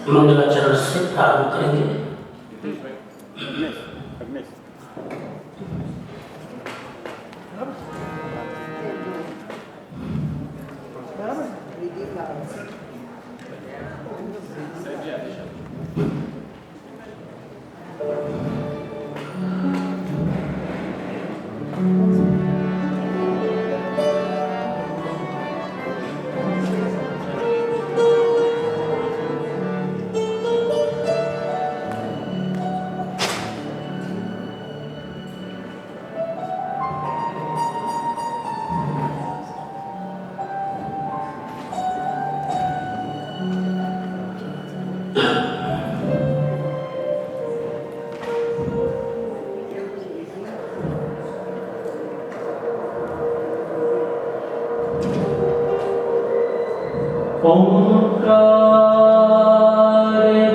मंगलाचरण से प्रारंभ करेंगे। ओंकार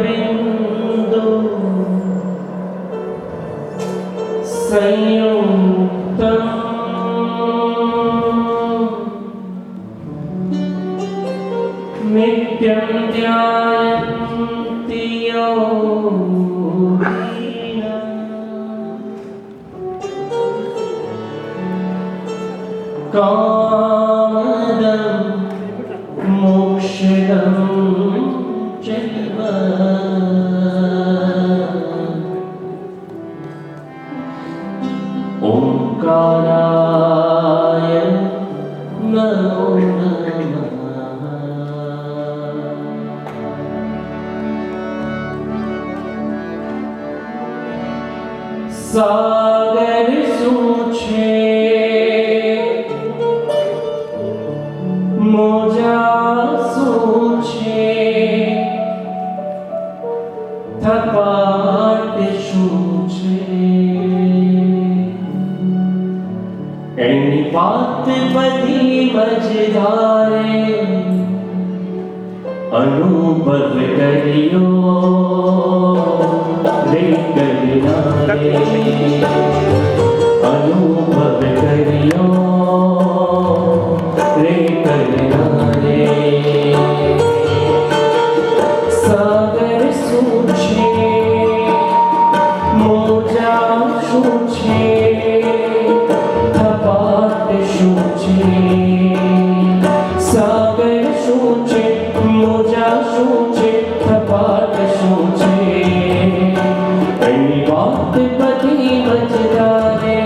बिंदु संयुक्तम् नित्यं ध्यायन्ति योगिनः कामदं मोक्षदं चैव ओंकाराय नमो नमः। सागर सूछे मोजा सूछे थपाट सूछे एनी बात बधी मझधारे अनुभव करियो रे करनारे अनुभव करियो रे करनारे। सागर सूछे मोजा सूछे थपाट सूछे सागर सूछे मोजा सूछे थपाट सूछे एनी बात बधी मझधारे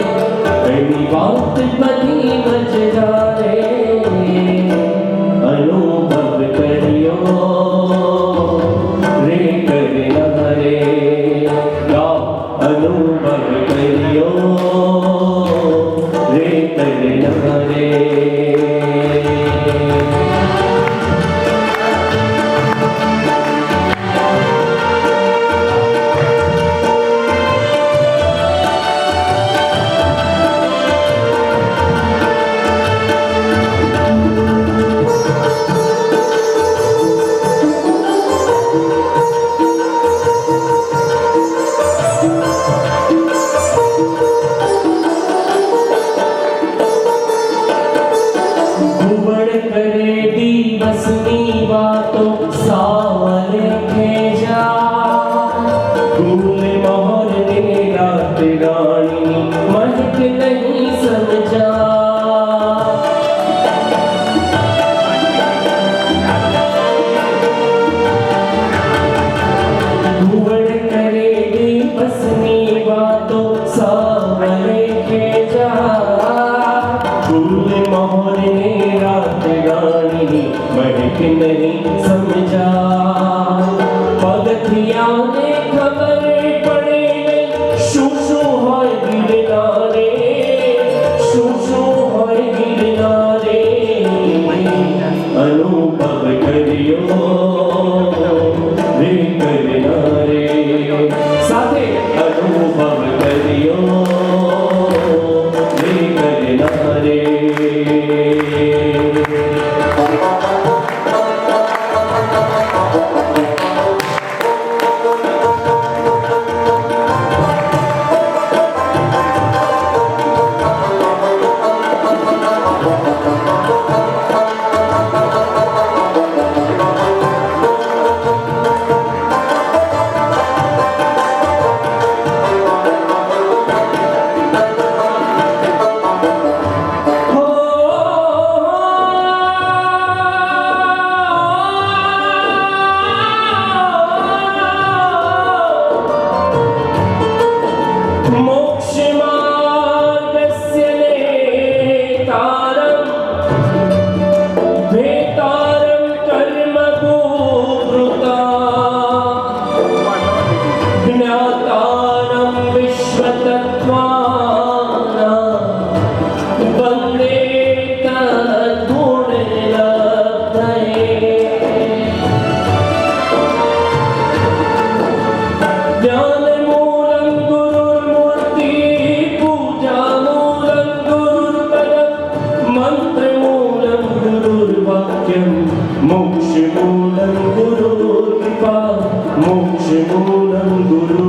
मूलम गुरु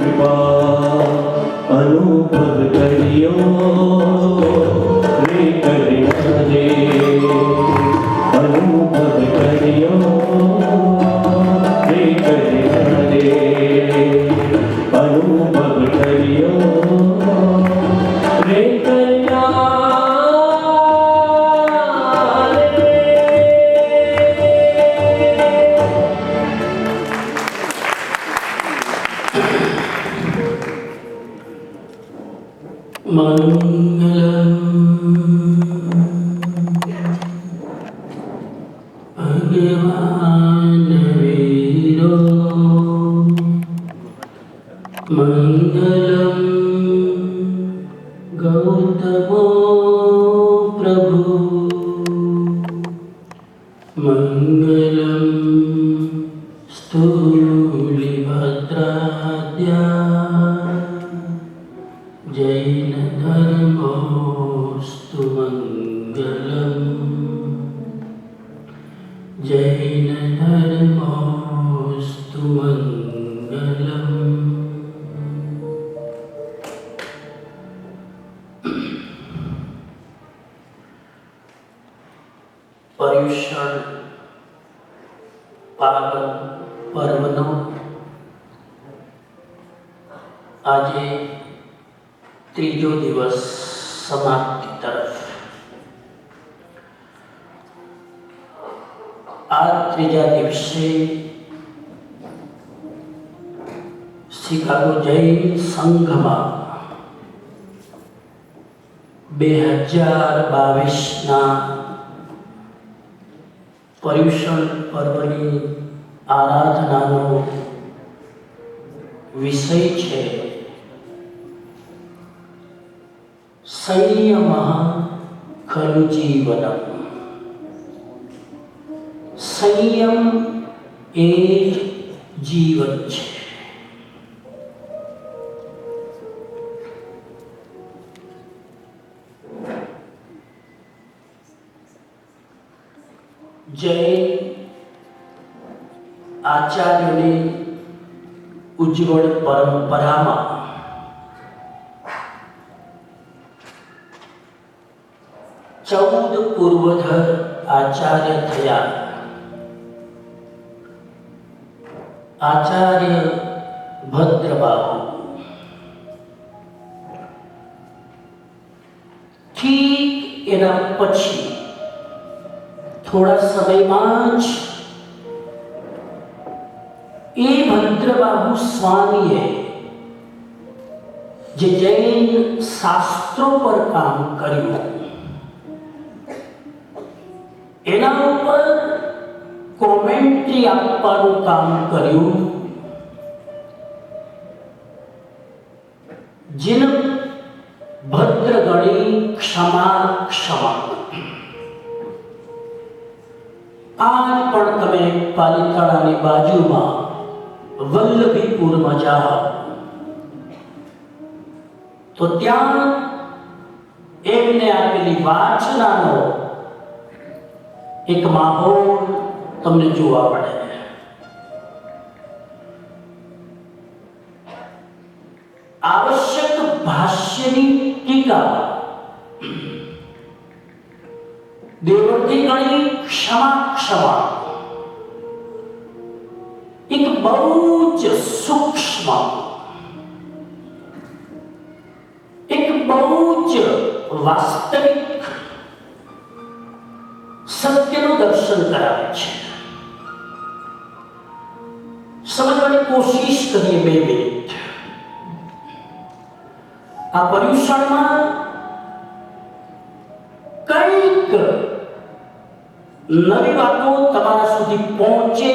कृपा अनुभव करियो रे करिया रे अनुभव करियो रे करिया रे अनुभव करियो रे करिया मंगलम भगवान वीरो मंगलम गौतमो प्रभु मंगलम स्थूलिभद्राद्या जैन धर्मोस्तु मंगलम जैन धर्मोस्तु मंगलम। पर्युषण पावन पर्वनो આજે ત્રીજો દિવસ સમાપ્તિ તરફ આ ત્રીજા દિવસે શિકાગો જૈન સંઘમાં 2022ના पर्युषण पर्वनी आराधनानो विषय है संयम खलु जीवनम। संयम एक जीवन है। जैन आचार्यों उज्ज्वल परंपरा में चौद पूर्वधर आचार्य थया। आचार्य भद्रबाहु ठीक एना पछी थोड़ा समय में भद्रबाहु स्वामीए जे जैन शास्त्रों पर काम कर्યું एना पर कॉमेंट्री आपવાનું काम કર્યું जिन भद्रगणी क्षमा क्षमा। आज पण तमे पालिताणानी बाजुमां वल्लभीपुरमां जाओ तो त्यां एमने आपेली वाचनानो एक माहौल तमने जोवा मळे। आवश्यक भाष्यनी टीका देवती गणी क्षमा क्षमा एक बहुत सूक्ष्म एक बहुत वास्तविक सत्यનું દર્શન કરાવે છે। સમજવાની કોશિશ કરીએ 2 મિનિટ। આ પર્યુષણમાં કંઈક નવી વાતો તમારા સુધી પહોંચે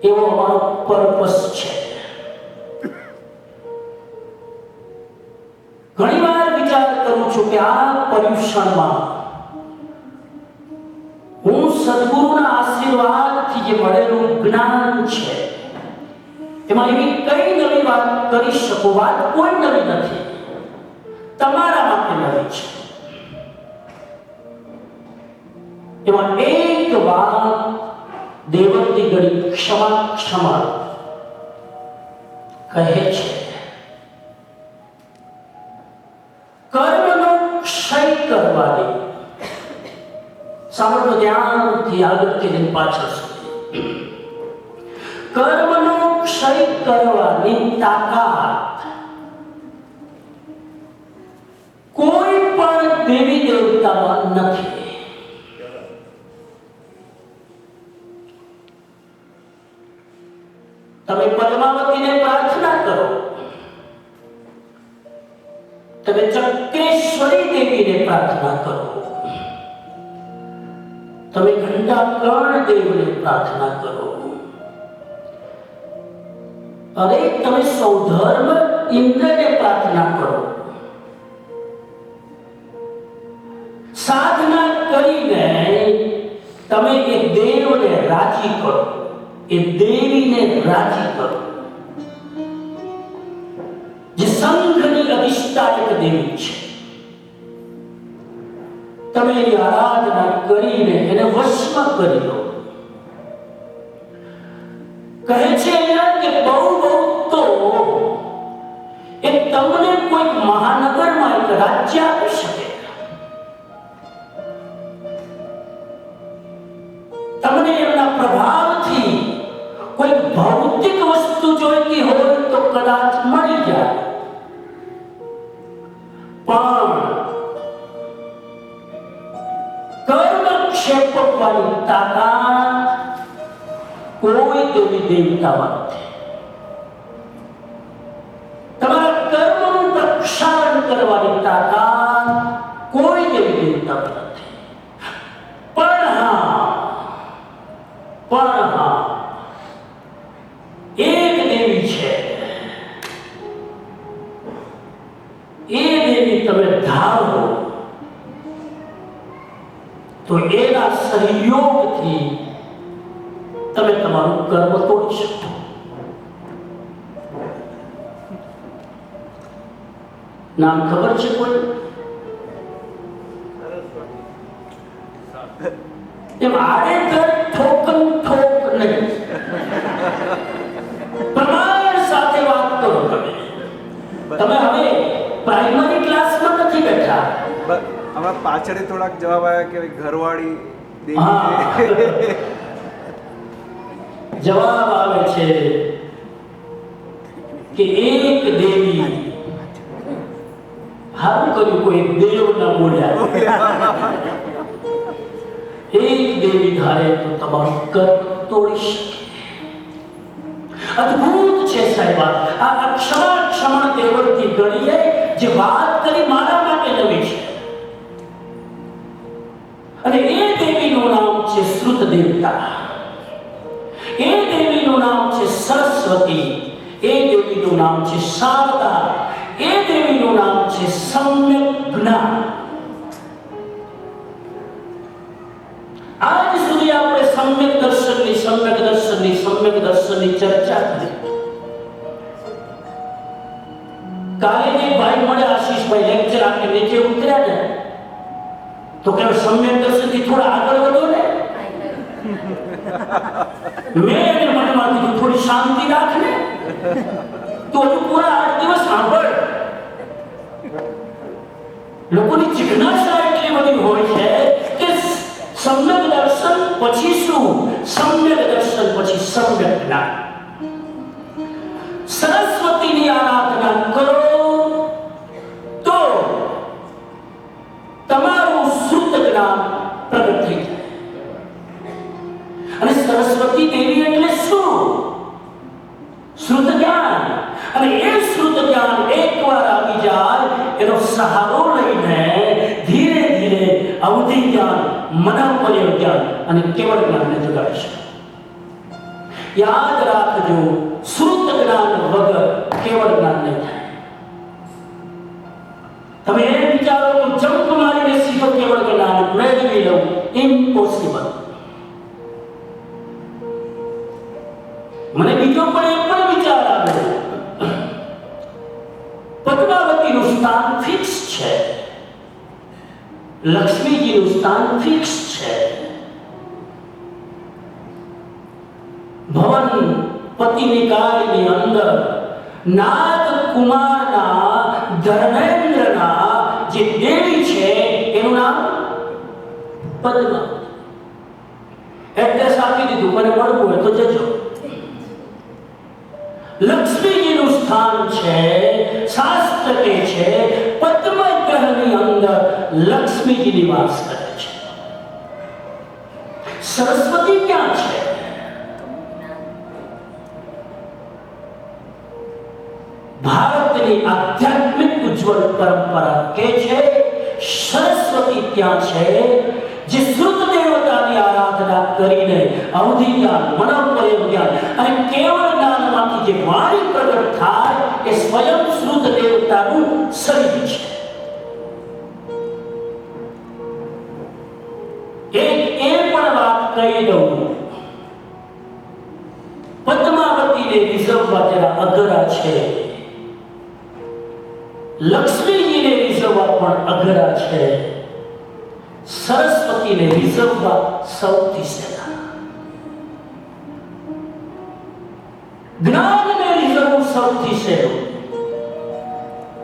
એવો અમારો પર્પસ છે। ઘણીવાર વિચાર કરું છું કે આ પર્યુષણમાં હું સદગુરુના આશીર્વાદથી જે મળેલું જ્ઞાન છે એમાં એવી કઈ નવી વાત કરી શકું। વાત કોઈ નવી નથી, તમારા માટે નવી છે। એમાં એક વાત દેવતી ગણી क्षमा क्षमा કહે છે કર્મનો ક્ષય કરવાની. સાંભળો ધ્યાનથી આગળથી પાછળ સુધી. કર્મનો ક્ષય કરવાની તાકાત કોઈ પણ દેવી દેવતામાં નથી. તમે પદ્માવતીને પ્રાર્થના કરો, તમે ચક્રેશ્વરી દેવીને પ્રાર્થના કરો, તમે ઘંટાકર્ણ દેવને પ્રાર્થના કરો, અરે તમે સૌધર્મ ઇન્દ્રને પ્રાર્થના કરો. સાધના કરીને તમે એ દેવને રાજી કરો, એ દેવીને રાજી કરો, જે સંઘની અધિષ્ઠાયક દેવી છે. તમે એની આરાધના કરીને એને વશમાં કરી લો. કહે છે કે બહુ તો એ તમને કોઈ મહાનગરમાં એક રાજ્ય આપી શકે, તમને એમના પ્રભાવથી કોઈ ભૌતિક વસ્તુ જોઈતી હોય તો કદાચ મળી જાય, પણ કર્મ ક્ષેપકવાની તાકાત કોઈ દેવી દેવતામાં નથી. તમારા કર્મનું પ્રક્ષાલન કરવાની તાકાત કોઈ દેવી દેવતામાં નથી. પણ હા એક દેવી છે, એ દેવી તમે ધારો તો એના સહયોગથી તમે તમારું કર્મ તોડી શકો. નામ ખબર છે કોઈ? એમ આડેધડ ઠોકન ઠોક નહીં, પ્રમાણ સાથે વાત કરો. તમે હવે પ્રાઇમરી ક્લાસમાં નથી બેઠા. હમણાં પાછળ થોડાક જવાબ આવ્યા કે ઘરવાળી જવાબ આવે છે કે એક દેવી. હારું કર્યું કોઈ દેવ ન બોલ્યા. એક દેવી ધારે તો તમારું કર્મ તોડી શકે. અદ્ભુત છે સાહેબ. આ ક્ષમા દેવળથી ગણીએ જે વાત કરી મારા માટે નવી છે. અને એ દેવીનું નામ છે શ્રુત દેવતા, એ દેવીનું નામ છે સરસ્વતી, એ દેવીનું નામ છે શારદા, એ દેવીનું નામ છે સમ્યક જ્ઞાન. આજ સુધી આપણે સમ્યક દર્શનની ચર્ચા કરી. કાલે એક ભાઈ મળે, આશીષભાઈ લેક્ચર આપી નીચે ઉતર્યા ને તો કે સમ્યક દર્શનથી થોડા આગળ વધો ને. મેં એને મનમાં કીધું થોડી શાંતિ રાખ ને, તો હજુ પૂરા 8 દિવસ સાંભળ. લોકોની જિજ્ઞાસા એટલી બધી હોય છે કે સમ્યક દર્શન પછી શું, સમ્યક દર્શન પછી સમ્યક જ્ઞાન. સરસ્વતીની આરાધના કરો તો તમારું શુદ્ધ જ્ઞાન પ્રગટ થઈ જાય. અને સરસ્વતી દેવી એટલે શું? શુદ્ધ જ્ઞાન. અને એ શુદ્ધ જ્ઞાન એકવાર આવી જાય એનો સહારો લઈને ધીરે ધીરે અવધિ જ્ઞાન, મનોપર્ય જ્ઞાન અને કેવળ જ્ઞાનને જગાડી શકે. યાદ રાખજો, શુદ્ધ જ્ઞાન વગર કેવળ જ્ઞાન નહીં થાય. તમે એમ વિચારો કે જંપ મારીને સીધો કેવળ જ્ઞાન મેળવી લઉં, ઇમ્પોસિબલ. મને બીજો પણ એક પણ વિચાર આવ્યો. પદ્માવતીનું સ્થાન ફિક્સ છે, લક્ષ્મીજીનું સ્થાન ફિક્સ છે. ભવન પતિનિકાયની અંદર નાગ કુમારના ધર્મેન્દ્રના જે દેવી છે એનું નામ પદ્માવતી. એડ્રેસ આપી દીધું, મને મળવું હોય તો જજો. લક્ષ્મીજીનું સ્થાન છે, શાસ્ત્ર કહે છે પદ્મ ગ્રહની અંદર લક્ષ્મીજી નિવાસ કરે છે. સરસ્વતી ક્યાં છે? ભારતની આધ્યાત્મિક ઉજ્જવળ પરંપરા કે છે સરસ્વતી ત્યાં છે જે શ્રુત દેવતાની આરાધના કરીને અવધિ જ્ઞાન, મનોપર્ય જ્ઞાન અને કેવળ જ્ઞાનમાંથી જે વાણી પ્રગટ થાય એ સ્વયં શ્રુત દેવતાનું શરીર છે. એક એ પણ વાત કહી દઉં, પદ્માવતીને રીઝવવા જરા અઘરા છે, લક્ષ્મીજીને રીઝવવા પણ અઘરા છે, સરસ્વતીને રીઝવવા સૌથી સહેલા. જ્ઞાનને રીઝવવું સૌથી સહેલું.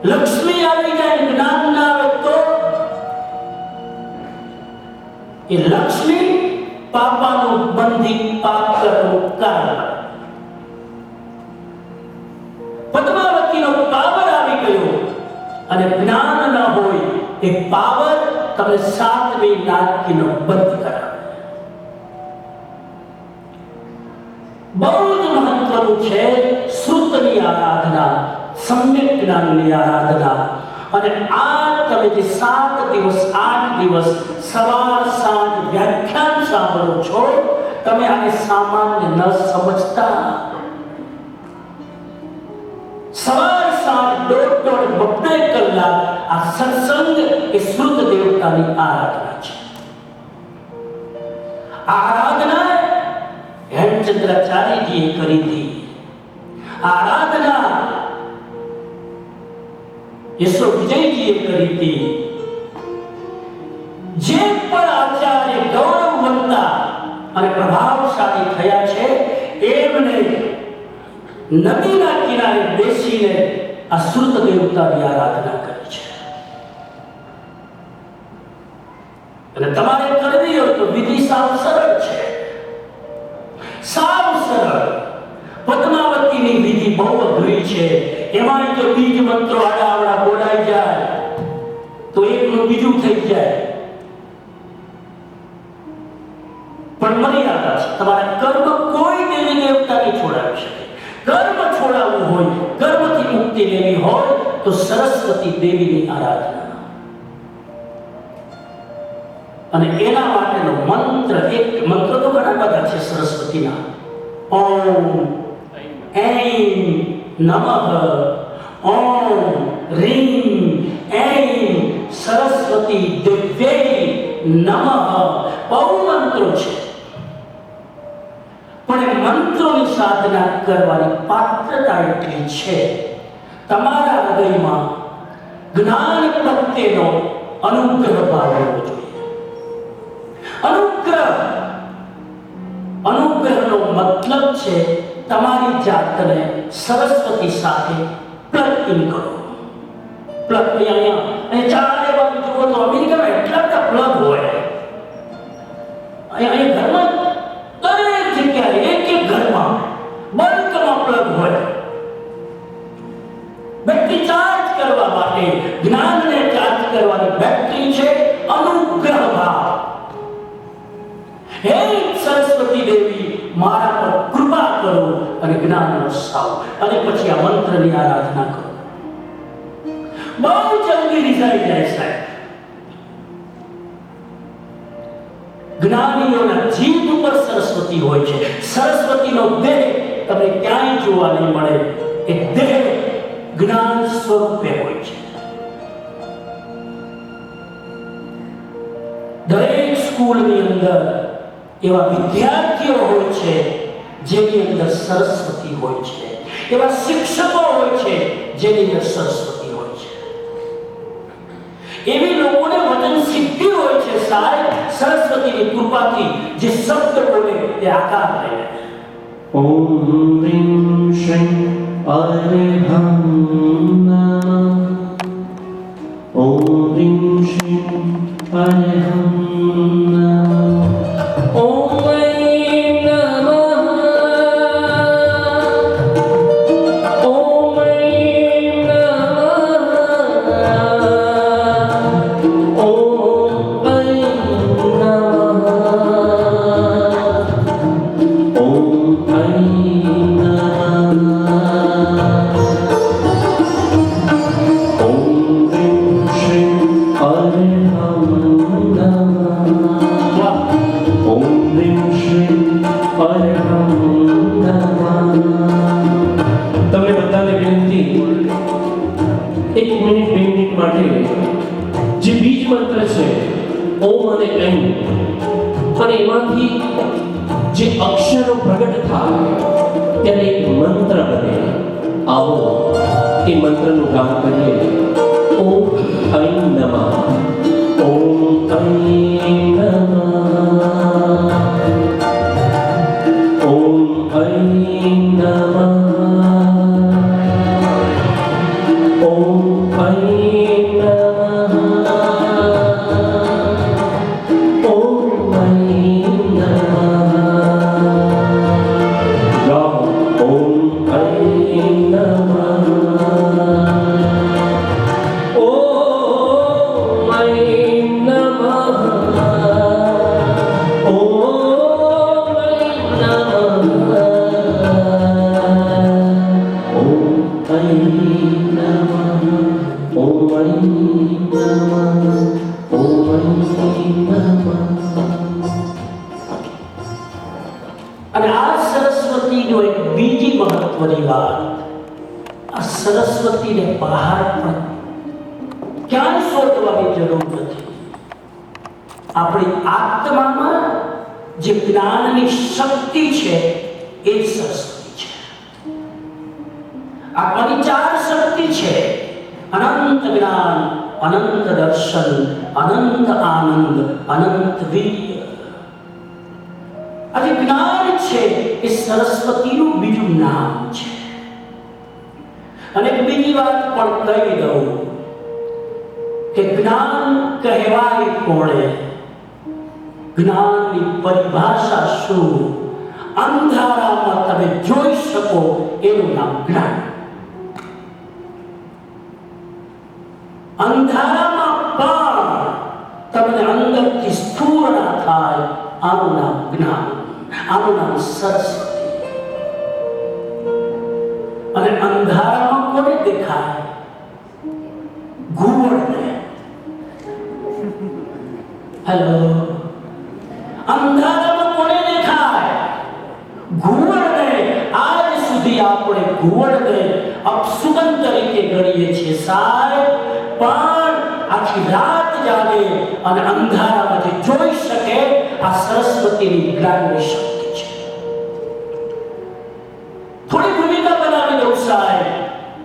લક્ષ્મી આવી જાય, જ્ઞાન ના આવે તો એ લક્ષ્મી પાપાનું બંધી પાપ કરવાનું કારણ. પદ્માવતીનો પાવર આવી ગયો અને જ્ઞાન ન હોય એ પાવર તમને સાતમી નાટકીનો બંધ કરાવે. બહુ જ મહત્વનું છે શ્રુતની આરાધના, સમ્યક જ્ઞાનની આરાધના. અને આ તમે જે 7 દિવસ 8 દિવસ સવાર સાંજ વ્યાખ્યાન સાંભળો છો, તમે આને સામાન્ય ન સમજતા. સવાર સાંજ 1.5-2 કલાક આ સત્સંગ એ શ્રુત દેવતાની આરાધના છે. આરાધના હેમચંદ્રાચાર્યજીએ કરી હતી. આરાધના યશો વિજયજીએ કરી હતી. જે પણ આચાર્ય ગૌરવવંતા અને પ્રભાવશાળી થયા છે એમને નદીના કિનારે બેસીને આ શ્રુત દેવતાની આરાધના કરી છે. અને તમારે કરવી હોય તો વિધિ સાવ સરળ છે, સાવ સરળ. પદ્માવતીની વિધિ બહુ અઘરી છે. એમાં જો બીજ મંત્રો આડાવડા બોલાઈ જાય તો એકનું બીજું થઈ જાય. પણ મર્યાદા છે. તમારા કર્મ કોઈ દેવી દેવતા નહીં છોડાવી શકે. કર્મ છોડાવવું હોય, કર્મથી મુક્તિ લેવી હોય તો સરસ્વતી દેવીની આરાધના. અને એના માટેનો મંત્ર, એક મંત્ર તો ઘણા બધા છે સરસ્વતીના. ઓમ ऐं नमः, ओम ह्रीं ऐं सरस्वती दिव्यै नमः. બહુ મંત્રો છે, પણ એ મંત્રોની સાધના કરવાની પાત્રતા એટલી છે તમારા હૃદયમાં જ્ઞાન પ્રત્યેનો અનુગ્રહ ભાવ હોવો જોઈએ. અનુગ્રહનો મતલબ છે તમારી જાતને સરસ્વતી સાથે પ્લગ ઇન કરો. પ્લગ અહીંયા ચારે બાજુ જુઓ તો અમેરિકામાં એટલા બધા પ્લગ હોય. અહીંયા ઘરમાં દરેક જગ્યાએ એક ઘરમાં બલ્કમાં પ્લગ હોય. બેટરી ચાર્જ કરવા માટે, જ્ઞાનને ચાર્જ કરવાની બેટરી છે અનુગ્રહ ભાવ. હે સરસ્વતી દેવી, મારા પર કૃપા કરો અને જ્ઞાન વરસાવો. અને પછી આ મંત્રની આરાધના કરો. બહુ જલ્દી રીઝાઈ જાય સાહેબ. જ્ઞાનીઓના જીભ ઉપર સરસ્વતી હોય છે. સરસ્વતીનો દેહ તમને ક્યાંય જોવા નહીં મળે. એ દેહ જ્ઞાન સ્વરૂપે હોય છે. દરેક સ્કૂલની અંદર એવા વિદ્યાર્થીઓ હોય છે જેની અંદર સરસ્વતી હોય છે. એવા શિક્ષકો હોય છે જેની અંદર સરસ્વતી હોય છે. એવી લોકોને વચન સિદ્ધિ હોય છે સાહેબ, સરસ્વતીની કૃપાથી જે શબ્દ બોલે એ આકાર લઈ લે. ઓમ રીમ શ્રીમ અર્હં નમઃ ઓમ રીં શ્રીં અર્હં નમઃ ઓમ ઐં નમઃ ઓમ ઐં નમઃ ઓમ ઐં નમઃ ઓમ ઐં તમને બધાને વિનંતી, 1 મિનિટ 2 મિનિટ માટે જે બીજ મંત્ર છે ઓમ અને ઐં, અને એમાંથી જે અક્ષરો પ્રગટ થાય ત્યારે એક મંત્ર બને. આવો એ મંત્રનું ગાન કરીએ. ઓમ ઐં નમઃ ઓમ ઐં નમઃ ઓમ ઐં નમઃ ઓમ ઐં નમઃ ઓમ ઐં નમઃ ગાઓ. ઓમ ઐં નમઃ ઓમ ઐં નમઃ ઓમ ઐં નમઃ ઓમ ઐં નમઃ ઓમ ઐં નમઃ ઓમ ઐં નમઃ. અને આ સરસ્વતીનો એક બીજી મહત્વની વાત, આ સરસ્વતીને બહાર પણ ક્યાંય શોધવાની જરૂર નથી. આપણી આત્મામાં જે જ્ઞાનની શક્તિ છે એ જ સરસ્વતી છે. આત્માની 4 શક્તિ છે: અનંત જ્ઞાન, અનંત દર્શન, અનંત આનંદ, અનંત વીર્ય. આ જે જ્ઞાન છે એ સરસ્વતીનું બીજું નામ છે. અને એક બીજી વાત પણ કહી દઉં કે જ્ઞાન કહેવાય કોણે, જ્ઞાનની પરિભાષા શું, અંધારામાં તમે જોઈ શકો એનું નામ જ્ઞાન. અંધારામાં પણ તમને અંદરથી સ્ફૂર્ણા થાય, આનું નામ જ્ઞાન, આનું નામ સરસ્વતી. અને અંધારામાં કોને દેખાય? ઘુવડને. હેલો, અંધારામાં કોને દેખાય? ઘુવડને. આજ સુધી આપણે ઘુવડને અપશુકન તરીકે ગણીએ છીએ સાહેબ, પણ આખી રાત જાગે અને અંધારામાંથી જોઈ શકે આ સરસ્વતીની જ્ઞાનની શક્તિ છે. થોડી ભૂમિકા બનાવી દઉં સાહેબ.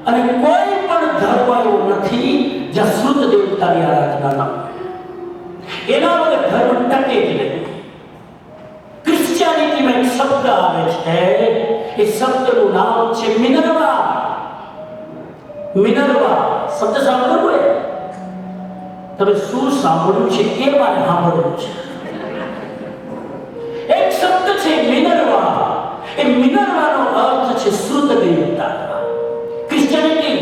અને કોઈ પણ ધર્મ એવો નથી જ્યાં શુદ્ધ દેવતાની આરાધના ન હોય. એના વગર ધર્મ ટકે જ નહીં. ક્રિશ્ચિયાનિટીમાં એક શબ્દ આવે છે, એ શબ્દનું નામ છે મિનર્વા. મિનર્વા શબ્દ સાંભળ્યો હોય? તમે શું સાંભળ્યું છે એ મારે સાંભળવું છે. એક શબ્દ છે મિનર્વા. એ મિનર્વાનો અર્થ છે શુદ્ધ દેવતા. ક્રિશ્ચિયાનિટી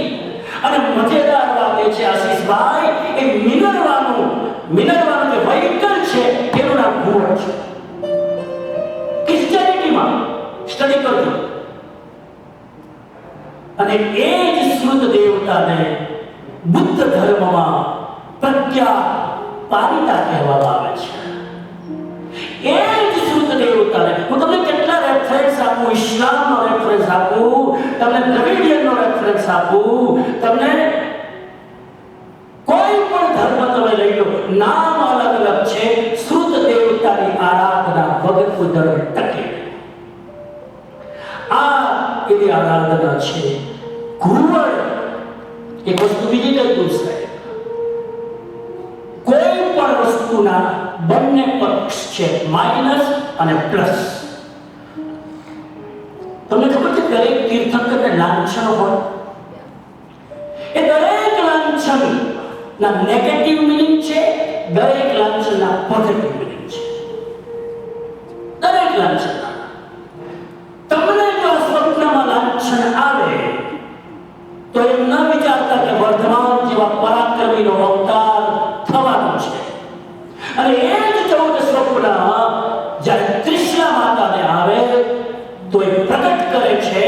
અને મજેદાર વાત એ છે આશીષભાઈ, એ મિનર્વાનું જે વ્હીકલ છે એનું નામ ઘુવડ છે. ક્રિશ્ચિયાનિટીમાં સ્ટડી કરજો. અને એ જ શુદ્ધ દેવતાને બુદ્ધ ધર્મમાં પ્રજ્ઞા પારિતા કહેવામાં આવે છે. એ જ શુદ્ધ દેવતાને હું તમને કેટલા રેફરન્સ આપું, ઇસ્લામનો રેફરન્સ આપું, તમને દ્રવિડિયનનો રેફરન્સ આપું, તમને કોઈ પણ ધર્મ તમે લઈ લો, નામ અલગ અલગ છે, શુદ્ધ દેવતાની આરાધના વગર કોઈ ધર્મ ટકે. આ એવી આરાધના છે. ઘુવડ એક વસ્તુ બીજી કઈ દઉં સાહેબ, કોઈ પણ વસ્તુના બંને પક્ષ છે, માઇનસ અને પ્લસ. તમને ખબર છે દરેક તીર્થંકરને લાંછન હોય, એ દરેક લાંછન ના નેગેટિવ મિનિંગ છે, દરેક લાંછનના પોઝિટિવ મિનિંગ છે. દરેક લાંછનના તમને જો સ્વપ્નમાં લાંછન આવે તો એમ ન વિચારતા કે વર્ધમાન જેવા પરાક્રમીનો અવતાર થવાનો છે. અને એ જ 14 સ્વપ્ન જ્યારે ત્રિશલા માતાને આવે તો એ પ્રગટ કરે છે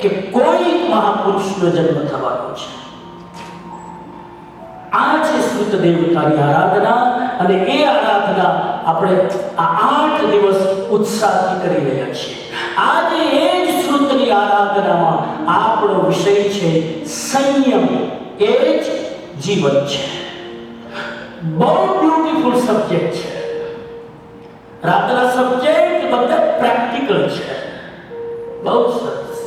કે કોઈ મહાપુરુષનો જન્મ થવાનો છે. આ છે શ્રુત દેવતાની આરાધના. અને એ આરાધના આપણે આ 8 દિવસ ઉત્સાહથી કરી રહ્યા છીએ. આજે એ જ શ્રુતની આરાધનામાં આપણો વિષય છે સંયમ. એ જ જીવન છે. બહુ બ્યુટીફુલ સબ્જેક્ટ છે. રાતના સબ્જેક્ટ બધા પ્રેક્ટિકલ છે, બહુ સરસ.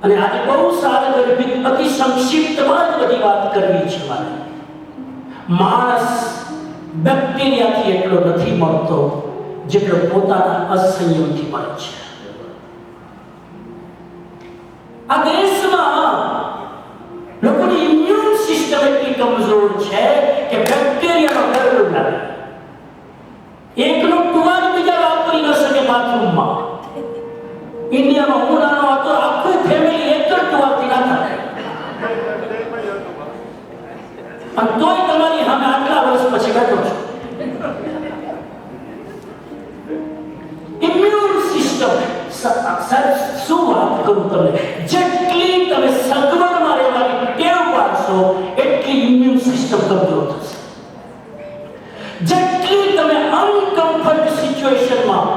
અને આજે બહુ સારા ગર્ભિત અતિ સંક્ષિપ્તમાં જ બધી વાત કરવી છે મારે. માણસ બેક્ટેરિયાથી એટલો નથી મળતો જેટલો પોતાના અસંયમથી મળે છે. આ દેશમાં લોકોની ઇમ્યુન સિસ્ટમ એટલી કમજોર છે કે બેક્ટેરિયાનો ડર લાગે. એકનો ટુવાલ બીજા વાપરી ન શકે બાથરૂમમાં. ઇન્ડિયામાં હું નાનો હતો, આખું ફેમિલી એક જ ટુવાલથી ના થાય. અને તોય તમારી સામે આટલા વર્ષ પછી બેઠો છું. ઇમ્યુન સિસ્ટમ શું વાત કરું તમને, જેટલી તમે સગવડમાં રહેવાની ટેવ પાડશો એટલી ઇમ્યુન સિસ્ટમ કમજોર થશે. જેટલી તમે અનકમ્ફર્ટ સિચ્યુએશનમાં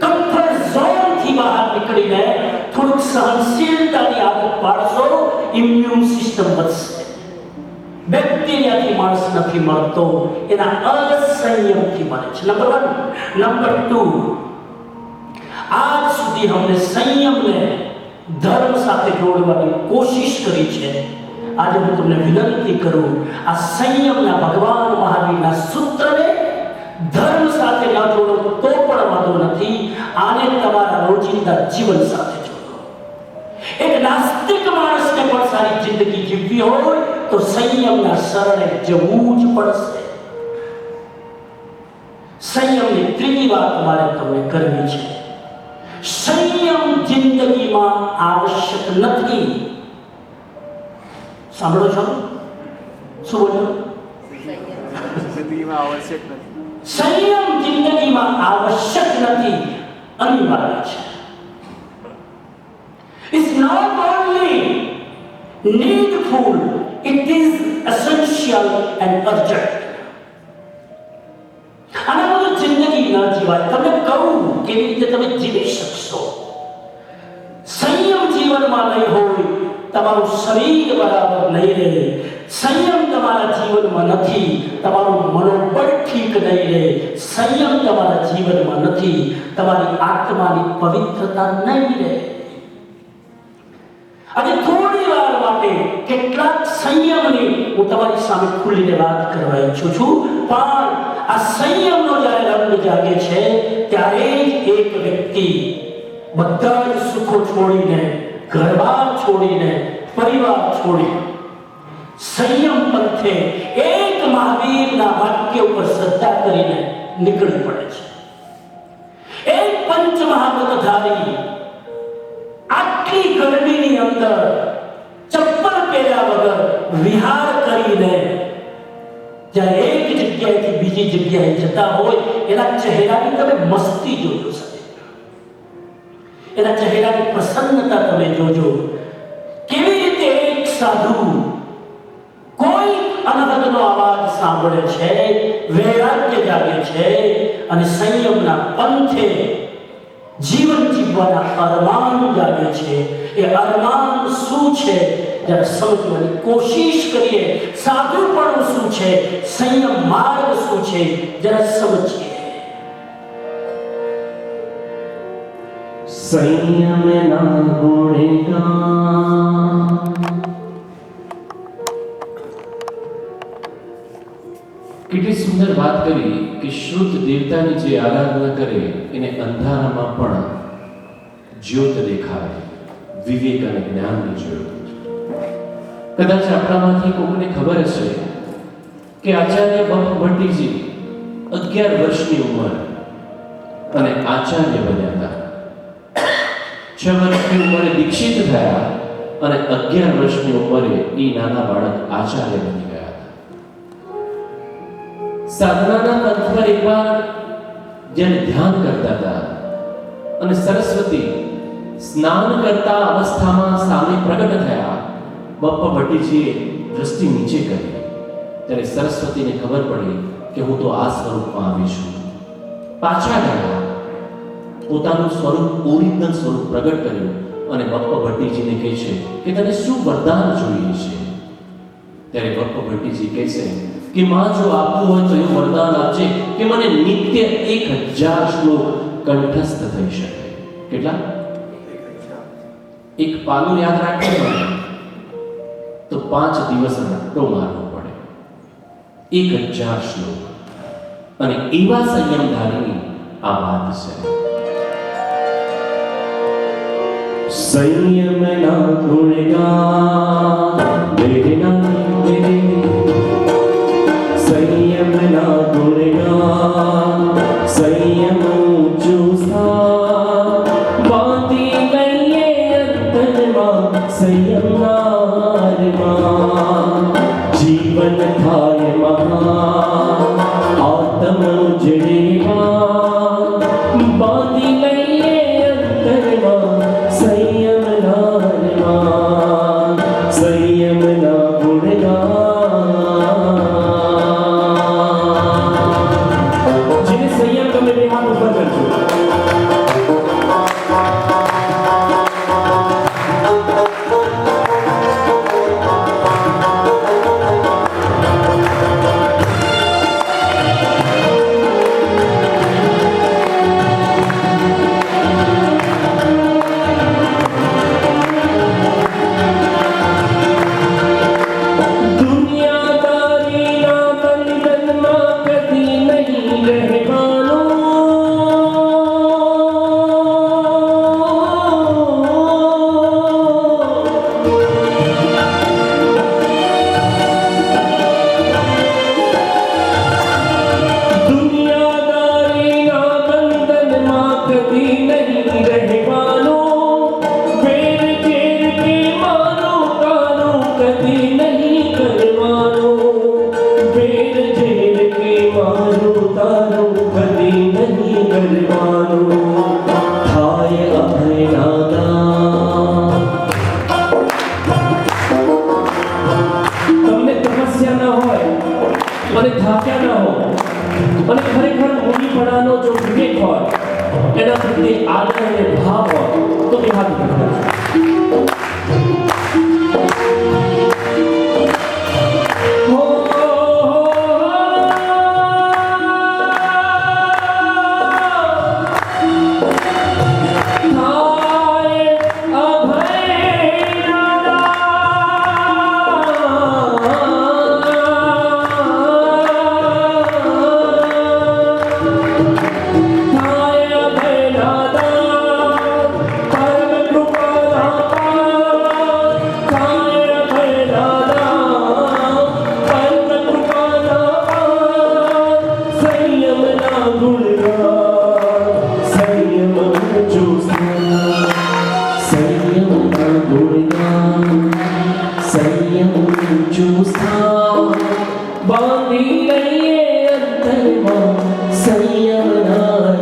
કમ્ફર્ટ ઝોનથી બહાર નીકળીને થોડુંક સહનશીલતાની આદત પાડશો, ઇમ્યુન સિસ્ટમ વધશે. બેક્ટેરિયાથી માણસ નથી મળતો, એના અસંયમથી મળે છે. નંબર 1. નંબર 2, આજ સુધી અમને સંયમને ધર્મ સાથે જોડવાની કોશિશ કરી છે. આજે હું તમને વિનંતી કરું, આ સંયમના ભગવાન મહાવીરના સૂત્રને ધર્મ સાથે ન જોડો તો પણ વાંધો નથી, આને તમારા રોજિંદા જીવન સાથે જોડો. એક નાસ્તિક માણસને પણ સારી જિંદગી જીવવી હોય તો સંયમના શરણે જવું જ પડશે. સંયમની ત્રીજી વાત મારે તમને કરવી છે. સંયમ જિંદગીમાં આવશ્યક નથી. સાંભળો છો? શું બોલો? જિંદગીમાં આવશ્યક નથી. સંયમ જિંદગીમાં આવશ્યક નથી, અનિવાર્ય છે. It's not only needful, it is essential and urgent. આના વગર જિંદગી ન જીવાય. તમને કહું કેવી રીતે તમે જીવી શકશો. સંયમ જીવનમાં નહીં હોય, તમારું શરીર બરાબર નહીં રહે. સંયમ તમારા જીવનમાં નથી, તમારું મનોબળ ઠીક નહીં રહે. સંયમ તમારા જીવનમાં નથી, તમારી આત્માની પવિત્રતા નહીં રહે. આજે થોડી વાર માટે કેટલાક સંયમની હું તમારી સામે ખુલીને વાત કરવા ઈચ્છું છું. પણ આ સંયમનો જ્યારે રંગ જાગે છે ત્યારે જ એક વ્યક્તિ બધા જ સુખો છોડીને, ઘરબાર છોડીને, પરિવાર છોડી સંયમ પંથે એક મહાવીરના વાક્ય ઉપર શ્રદ્ધા કરીને નીકળી પડે છે. એક પંચમહાવ્રતધારી આટલી ગરમીની અંદર ચપ્પલ પહેર્યા વગર વિહાર કરીને જ્યારે એક જગ્યાએથી બીજી જગ્યાએ જતા હોય, એના ચહેરાની તમે મસ્તી જોજો સાહેબ. એના ચહેરાની પ્રસન્નતા તમે જોજો. કેવી રીતે એક સાધુ કોઈ અનહદનો અવાજ સાંભળે છે, વૈરાગ્ય જાગે છે અને સંયમના પંથે જીવન જીવવાના અરમાન જાગે છે. એ અરમાન શું છે જરા સમજવાની કોશિશ કરીએ. સાધુપણું શું છે, સંયમ માર્ગ શું છે, જરા સમજીએ. સંયમ ના ગુણગાન કેટલી સુંદર વાત કરી કે શ્રુત દેવતાની જે આરાધના કરે એને અંધારામાં પણ જ્યોત દેખાય, વિવેક અને જ્ઞાનની જ્યોત. કદાચ આપણામાંથી કોઈને ખબર હશે કે આચાર્ય બપ ભટ્ટીજી 11 વર્ષની ઉંમર અને આચાર્ય બન્યા હતા. 6 વર્ષની ઉંમરે દીક્ષિત થયા અને 11 વર્ષની ઉંમરે એ નાના બાળક આચાર્ય બની ગયા હતા. સાધનાના પંથ પર એકવાર જ્યારે ધ્યાન કરતા હતા અને સરસ્વતી સ્નાન કરતા અવસ્થામાં સામે પ્રગટ થયા, બપ્પા ભટ્ટીજીએ દ્રષ્ટિ નીચે કરી ત્યારે સરસ્વતીને ખબર પડી કે હું તો આ સ્વરૂપમાં આવી છું. પાછા ગયા, પોતાનું સ્વરૂપ, ઓરિજિનલ સ્વરૂપ પ્રગટ કર્યું અને બપ્પા ભટ્ટીજીને કહે છે કે તને શું વરદાન જોઈએ છે? ત્યારે બપ્પા ભટ્ટીજી કહે છે કે માં જો આપવું હોય તો એવું વરદાન આપજે કે મને નિત્ય 1000 શ્લોક કંઠસ્થ થઈ શકે. કેટલા? એક પાલું યાદ રાખવું તો 5 દિવસ રટ્ટો મારવો પડે. 1000 શ્લોક. અને એવા સંયમધારીની આ વાત છે. સંયમના ગુણગાન વેદના સંયમના ગુણગાન સંયમ ઊંચું સ્થાન બાંધી લઈએ અંતરમાં સંયમનારમાં જીવન થાય મહાન આત્મ ઉજળેવા બાંધી લઈએ અંતરમાં સંયમનારમાં સંયમના ગુણગાન. જેને સંયમ તમે બે હાથ ઉપર કરજો. દુનિયાદારીના બંધનમાં કદી નહીં રહેવાનું. દુનિયાદારીના બંધનમાં કદી નહીં રહેવાનું. વેર ઝેર કે મારું તારું કદી નહીં કરવાનું. વેર ઝેર કે મારું તારું કદી નહીં કરવાનું. થાય અભયનાદાન. તમને તપસ્યા ન હોય અને થાક્યા ન હોય અને ખરેખર મુનિપણાનો જો વિવેક હોય, એના પ્રત્યે આદર અને ભાવ હોય તો એ હાથ ઉપર કરજો. હો, થાય અભયનાદાન. પરમ કૃપાના પાર. થાય અભયનાદાન. પરમ કૃપાના પાર. સંયમના ગુણગાન સંયમ ઊંચું સ્થાન. સંયમના ગુણગાન સંયમ ઊંચું સ્થાન બાંધી લઈએ અંતરમાં સંયમનારમાં.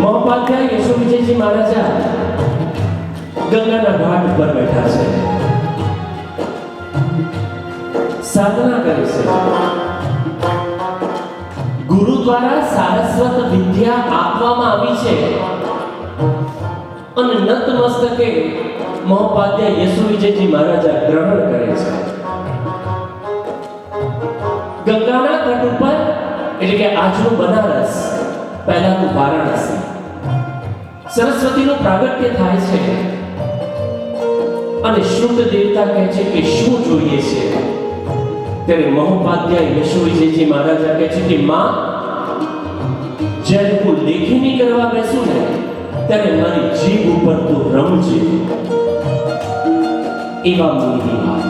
મહોપાધ્યાય યશો વિજયજી મહારાજા ગંગાના ઘાટ ઉપર બેઠા છે, સાધના કરે છે. ગુરુ દ્વારા સારસ્વત વિદ્યા આપવામાં આવી છે અને નતમસ્તકે મહોપાધ્યાય યશુ વિજયજી મહારાજા ગ્રહણ કરે છે. ગંગાના તટ ઉપર એટલે કે આજનું બનારસ, પહેલાનું વારાણસી, સરસ્વતીનું પ્રાગટ્ય થાય છે અને શુદ્ધ દેવતા કહે છે કે શું જોઈએ છે. ત્યારે મહોપાધ્યાય યશુ વિજયજી મહારાજા કહે છે કે માં, જ્યારે હું લેખની કરવા બેસું ને ત્યારે મારી જીભ ઉપર તું રમજે. એવા મનની વાત.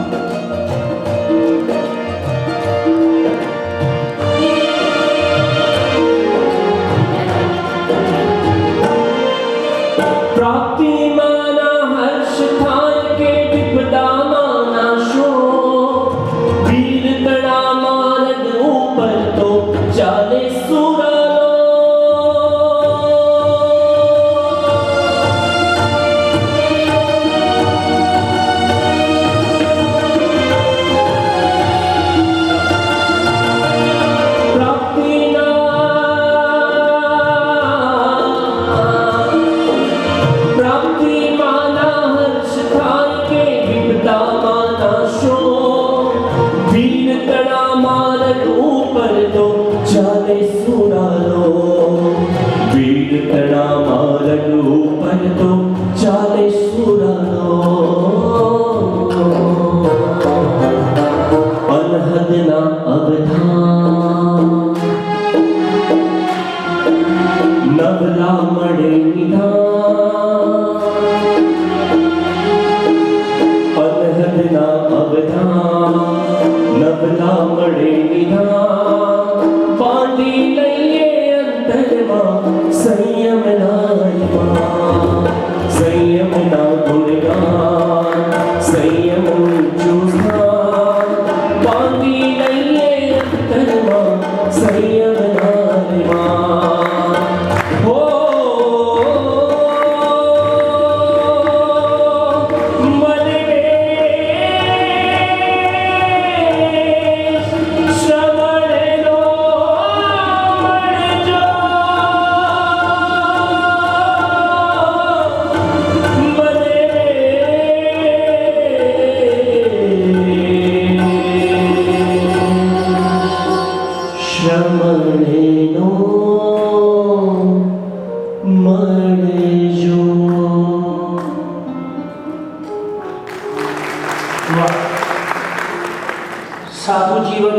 સાધુ જીવન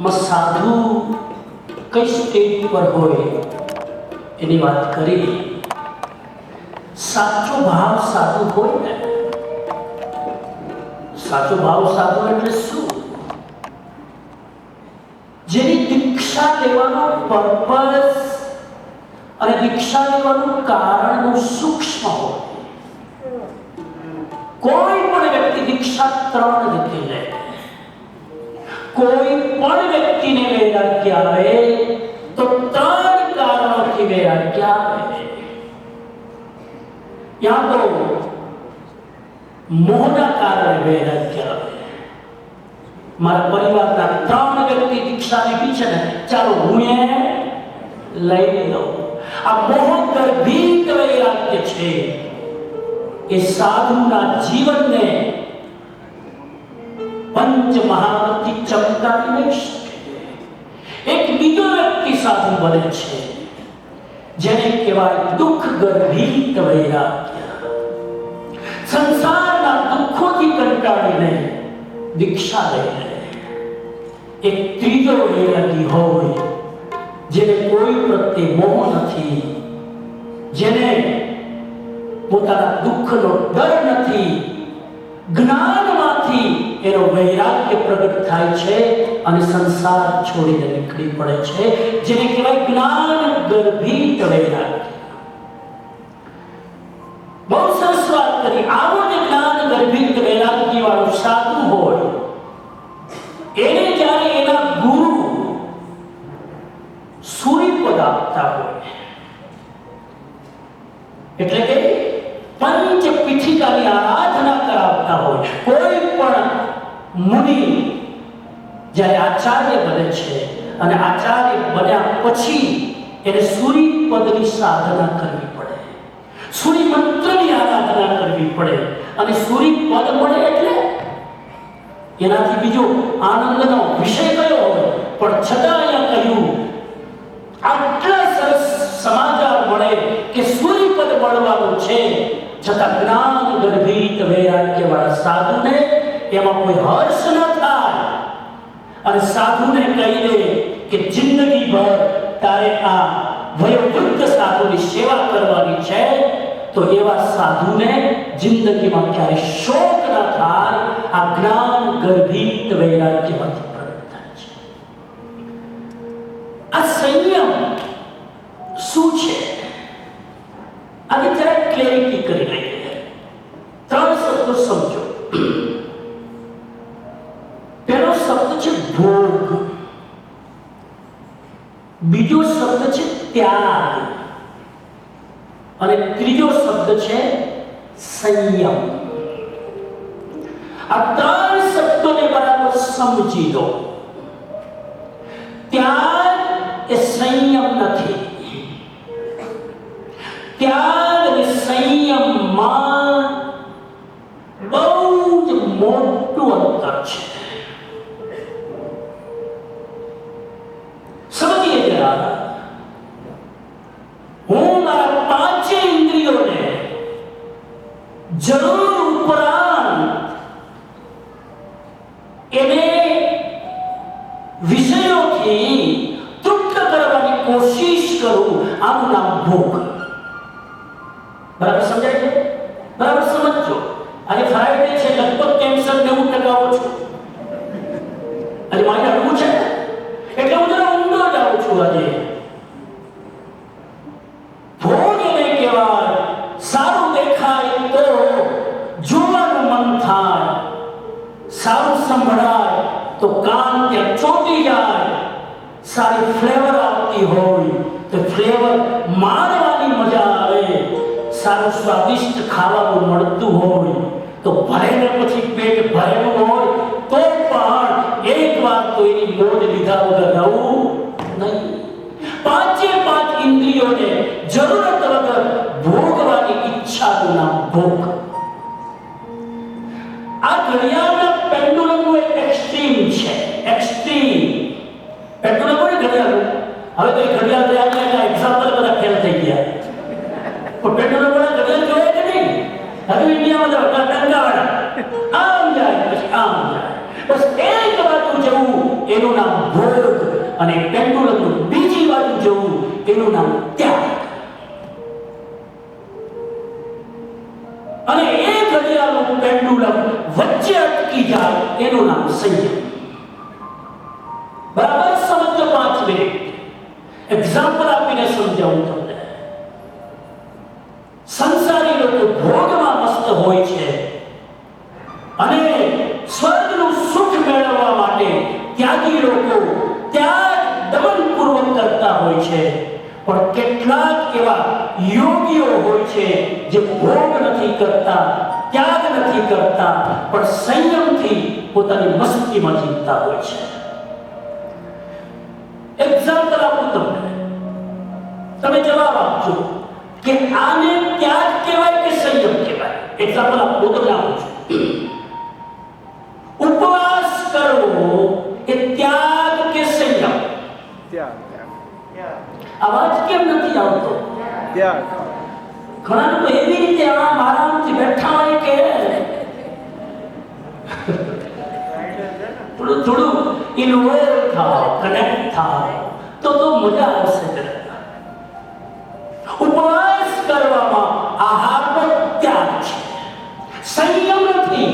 માં સાધુ કઈ સ્ટેજ પર હોય એની વાત કરી. સાચો ભાવ સાધુ હોય ને, સાચો ભાવ સાધુ એટલે શું? જેની દીક્ષા લેવાનો પર્પસ અને દીક્ષા લેવાનું કારણ સૂક્ષ્મ હોય. કોઈ પણ વ્યક્તિ દીક્ષા 3 રીતે લે. કોઈ પણ વ્યક્તિને વૈરાગ્ય આવે તો 3 કારણોથી વૈરાગ્ય આવે. યા તો મોહના કારણે વૈરાગ્ય આવે. મારા પરિવારના 3 વ્યક્તિ દીક્ષા લીધી છે ને, ચાલો હું એ લઈ લઉં. આ મોહ ગર્ભિત વૈરાગ્ય છે. એ સાધુના જીવનને પંચ મહાવૃત્તિ ચમકાવી નહીં શકે. એક બીજો વ્યક્તિ સાધુ બને છે જેને કહેવાય દુઃખ ગર્ભિત વૈરાગ્ય. સંસારના દુઃખોથી કંટાળીને દીક્ષા લઈને એક ત્રીજો વૈરાગી હોય જેને કોઈ પ્રત્યે મોહ નથી, જેને પોતાના દુઃખનો ડર નથી. જ્ઞાનમાંથી એનો વૈરાગ્ય પ્રગટ થાય છે અને સંસાર છોડીને નીકળી પડે છે, જેને કહેવાય જ્ઞાન ગર્ભિત વૈરાગ્ય. બહુ સરસ વાત કરી. આવો જે જ્ઞાન ગર્ભિત વૈરાગ્ય વાળો સાધુ હોય એને જ્યારે એના ગુરુ સૂર્યપદ આપતા હોય, એટલે કે પંચ પીઠિકાની આરાધના કરાવતા હોય. કોઈ પણ મુનિ જ્યારે આચાર્ય બને છે અને આચાર્ય બન્યા પછી એને સૂરી પદની સાધના કરવી પડે, સૂરી મંત્રની આરાધના કરવી પડે. અને સૂરી પદ મળે એટલે એનાથી બીજો આનંદનો વિષય કયો હોય? પણ છતાં અહીંયા કહ્યું આટલા સરસ સમાચાર મળે કે સૂરી પદ મળવાનું છે, છતાં જ્ઞાન ગર્ભિત વૈરાગ્યવાળા સાધુને એમાં કોઈ હર્ષ ન થાય. અને સાધુને કહી દે કે જિંદગીભર તારે આ વયોવૃદ્ધ સાધુની સેવા કરવાની છે, તો એવા સાધુને જિંદગીમાં ક્યારે શોક ન થાય. આ જ્ઞાન ગર્ભિત વૈરાગ્યમાંથી પ્રગટ થાય છે. આ સંયમ શું છે? આજે જરા ક્લેરિટી કરી લઈએ. 3 શબ્દો સમજો. પહેલો શબ્દ છે ભોગ, બીજો શબ્દ છે ત્યાગ અને ત્રીજો શબ્દ છે સંયમ. આ 3 શબ્દોને બરાબર સમજી લો. ત્યાગ એ સંયમ નથી. ત્યાગ અને સંયમમાં બહુ જ મોટું અંતર છે. સમજીએ જરા. હું મારા 5 ઇન્દ્રિયોને જરૂર ઉપરાંત એને વિષયોથી તૃપ્ત કરવાની કોશિશ કરું, આનું નામ ભોગ. બરાબર સમજાય છે? બરાબર સમજો. આજે ફ્રાઈડે છે, લગભગ કેન્સર 90% ઓછું. આજે મારે અડવું છે એટલે હું જરા ઊંડો જાઉં છું. આજે ભોગ એને કહેવાય સારું દેખાય તો જોવાનું મન થાય, સારું સંભળાય તો કાન ત્યાં ચોંટી જાય, સારી ફ્લેવર આવતી હોય તો ફ્લેવર માણવાની મજા આવે, સારું સ્વાદિષ્ટ ખાવાનું મળતું હોય તો ભલે ને પછી પેટ ભરેલું હોય તો પણ એક વાર તો એની મોજ લીધા વગર રહવું નહીં. 5 ઇન્દ્રિયોને જરૂરત વગર ભોગવાની ઈચ્છાનું નામ ભોગ. આ ઘડિયાળના પેન્ડુલમનું એક એક્સ્ટ્રીમ છે. એક્સ્ટ્રીમ પેન્ડુલમ હોય ઘડિયાળ. હવે તો એ ઘડિયાળ તૈયાર એટલે એક્ઝામ્પલ બધા ફેલ થઈ ગયા. પણ પેન્ડુલમ વાળા ઘડિયાળ જોયા કે નહીં? હવે ઇન્ડિયામાં ટંકાવાળા આમ જાય પછી આમ જાય, બસ એક બાજુ જવું એનું નામ ભોગ, અને પેન્ડુલમનું બીજી બાજુ જવું એનું નામ ત્યાગ. અને એ ઘડિયાળનું પેન્ડુલમ વચ્ચે અટકી જાય એનું નામ સંયમ. બરાબર સમજો. 5 મિનિટ એક્ઝામ્પલ આપીને સમજાવું તમને. સંસારી લોકો ભોગમાં મસ્ત હોય છે અને સ્વર્ગનું સુખ મેળવવા માટે ત્યાગી લોકો ત્યાગ દમનપૂર્વક કરતા હોય છે. પણ કેટલાક એવા યોગીઓ હોય છે જે ભોગ નથી કરતા, ત્યાગ નથી કરતા, પણ સંયમથી પોતાની મસ્તીમાં જીવતા હોય છે. એક્ઝામ્પલ આપું તમને, તમે જવાબ આપજો કે આને ત્યાગ કહેવાય કે સંયમ કહેવાય. એક્ઝામ્પલ આપું તમને આપું છું. ઉપવાસ કરવો એ ત્યાગ કે સંયમ? ત્યાગ. અવાજ કેમ નથી આવતો? ત્યાગ. ઘણા લોકો એવી રીતે આરામથી બેઠા હોય કે થોડું ઇન્વોલ્વ થાવ, કનેક્ટ થાવ તો મજા આવશે. ઉપવાસ કરવામાં આહારનો ત્યાગ છે, સંયમ નથી.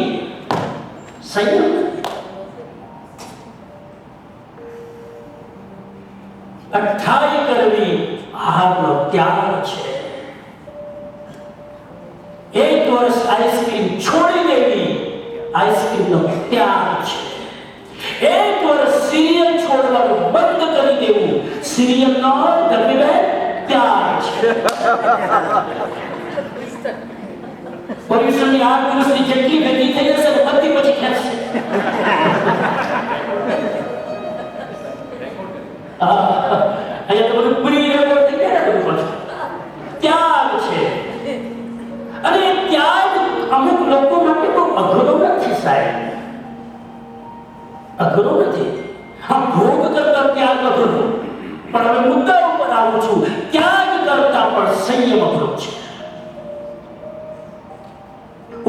સંયમ અઠાઈ કરવી આહારનો ત્યાગ છે. 1 વર્ષ આઈસ્ક્રીમ છોડી દેવી આઈસ્ક્રીમનો ત્યાગ છે. 1 વર્ષ સિરિયલ છોડવાનું બંધ કરી દેવું સિરિયલનો ત્યાગ છે. પર્યુષણની 8 દિવસની જેટલી ભેગી થઈ જશે ને બધી પછી ખેંચશે. અહીંયા તો બધું પૂરી રેકોર્ડ થઈ ગયા ને બધું ત્યાગ છે. અને એ ત્યાગ અમુક લોકો માટે બહુ અઘરો નથી સાહેબ, અઘરો નથી. હા, ભોગ કરતા ત્યાગ અઘરો, પણ હવે મુદ્દા ઉપર આવું છું. ત્યાગ કરતા પણ સંયમ અઘરો છે.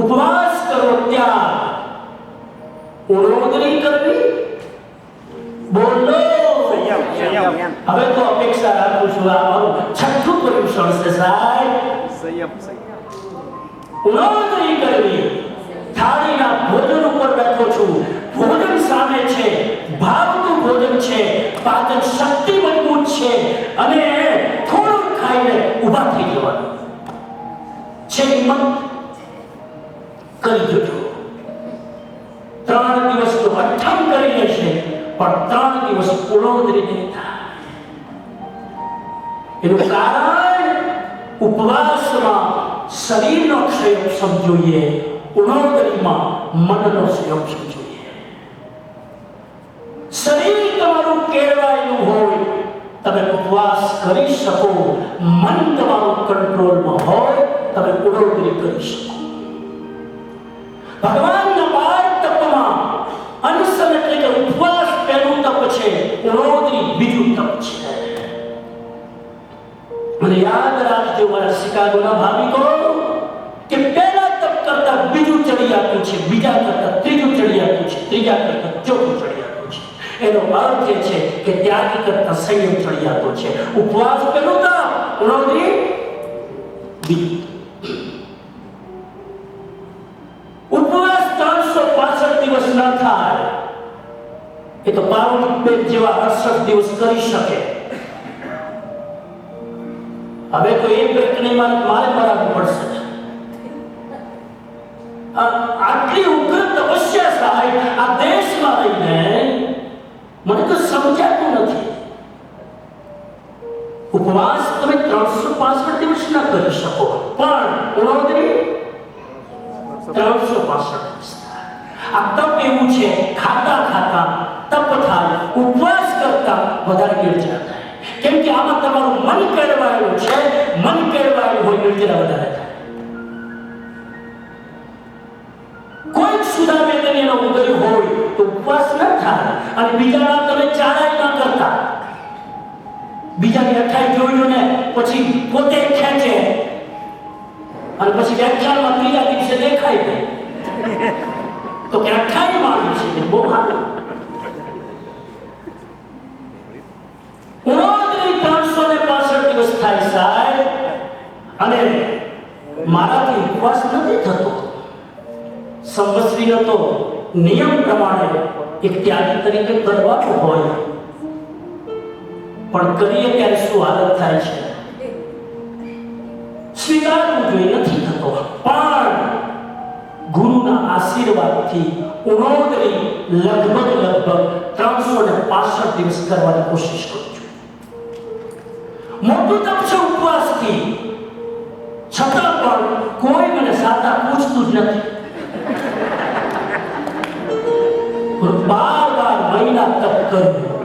ઉપવાસ કરો, ત્યાગ, ઉણોદરી કરવી, બોલો સંયમ. હવે તો અપેક્ષા રાખું છું આ મારું છઠ્ઠું પરીક્ષણ છે સાહેબ. સંયમ. ઉણોદરી કરવી, થાળીના ભોજન ઉપર બેઠો છું, ભોજન સામે છે, ભાવતું ભોજન છે, પાચન શક્તિ મજબૂત છે, અને થોડું ખાઈને ઊભા થઈ જવાનું છે. હિંમત કરી જજો. 3 દિવસ તો અઠમ કરી લેશે, પણ 3 દિવસ ઉણોદરી નહીં થાય. એનું કારણ ઉપવાસમાં શરીરનો ક્ષયોક્ષમ જોઈએ, ઉણોદરીમાં મનનો ક્ષયોક્ષમ જોઈએ. શરીર તમારું કેળવાયેલું હોય, તમે ઉપવાસ કરી શકો. મન તમારું કંટ્રોલમાં હોય, તમે ઉણોદરી કરી શકો. ભગવાનના 12 તપમાં અનશન એટલે કે ઉપવાસ પહેલું તપ છે, ઉણોદરી બીજું તપ છે. મને યાદ રાખજો મારા શિકાગોના ભાવિકો કે પહેલા તપ કરતા બીજું ચડિયાતું છે, બીજા કરતા ત્રીજું ચડિયાતું છે, ત્રીજા કરતા ચોથું ચડિયાતું છે. એનો અર્થ એ છે કે ત્યાગ કરતા સંયમ ચડિયાતો છે. ઉપવાસ પહેલું તપ, ઉણોદરી બીજું. ઉપવાસ 365 દિવસ ન થાય એ તો પાર્વતીબેન જેવા 68 દિવસ કરી શકે. હવે તો એક વ્યક્તિને મારે બરાબર પડશે. આટલી ઉગ્ર તપસ્યા સાહેબ આ દેશમાં રહીને મને તો સમજાતું નથી. ઉપવાસ તમે 365 દિવસ ન કરી શકો, પણ ઉણોદરી 365 દિવસ. આ તપ એવું છે, ખાતા ખાતા તપ થાય, ઉપવાસ કરતા વધારે નિર્જરા થાય. કેમ કે આમાં તમારું મન કેળવાયેલું છે, મન કેળવાયેલું હોય નિર્જરા વધારે થાય. કોઈ સુધા વેદનીનો ઉદય હોય તો ઉપવાસ ન થાય, અને બીજાના તમે ચારાય ન કરતા. બીજાની અઠાઈ જોયું ને પછી પોતે ખેંચે, અને પછી વ્યાખ્યાનમાં ત્રીજા દિવસે દેખાય ગઈ તો કે અઠાઈ માણસ છે, બહુ સારું. ઉણોદરી 365 દિવસ થાય સાહેબ, અને મારાથી ઉપવાસ નથી થતો. સંવત્સરીનો તો નિયમ પ્રમાણે એક ત્યાગી તરીકે કરવાનું હોય, પણ કરીએ ત્યારે શું હાલત થાય છે સ્વીકારવું જોઈએ, નથી થતો. પણ ગુરુના આશીર્વાદથી ઉણોદરી લગભગ 365 દિવસ કરવાની કોશિશ કરું છું. મોટું તપ છે ઉપવાસથી, છતાં પણ કોઈ મને સાતા પૂછતું જ નથી. 12 મહિના તપ કર્યું.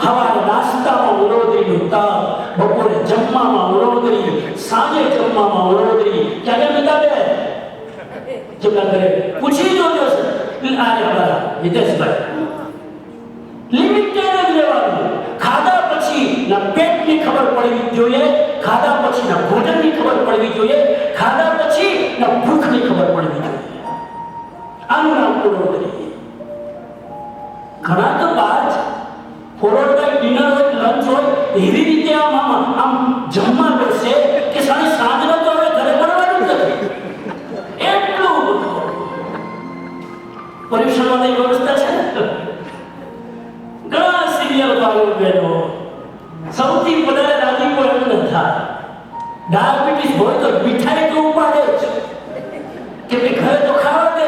સવારે નાસ્તામાં ઉણોદરીનું તપ, બપોરે જમવામાં ઉણોદરી, સાંજે જમવામાં ઉણોદરી. ક્યારે બતાવે જમણા કરે પૂછી જોજો સર. આરે અમારા હિતેશભાઈ લિમિટેડ જ લેવાનું. ખાધા પછી ના પેટની ખબર પડવી જોઈએ, ખાધા પછી ના ભોજનની ખબર પડવી જોઈએ, ખાધા પછી ના ભૂખની ખબર પડવી જોઈએ. આનું નામ ઉણોદરી. ઘણા તો બહાર ફોરવર્ડ બાય ડિનર હોય, લંચ હોય, એવી રીતે આમ જમવા બેસે કે સાંજનો તો હવે ઘરે મળવાનું જ નથી. એટલું પરીક્ષણોની વ્યવસ્થા છે ને. ઘણા સિરિયલ ભાઈઓ બહેનો સૌથી વધારે રાજીપો એમને થાય. ડાયાબિટીસ હોય તો મીઠાઈ તો ઉપાડે જ, કે ઘરે તો ખાવા દે,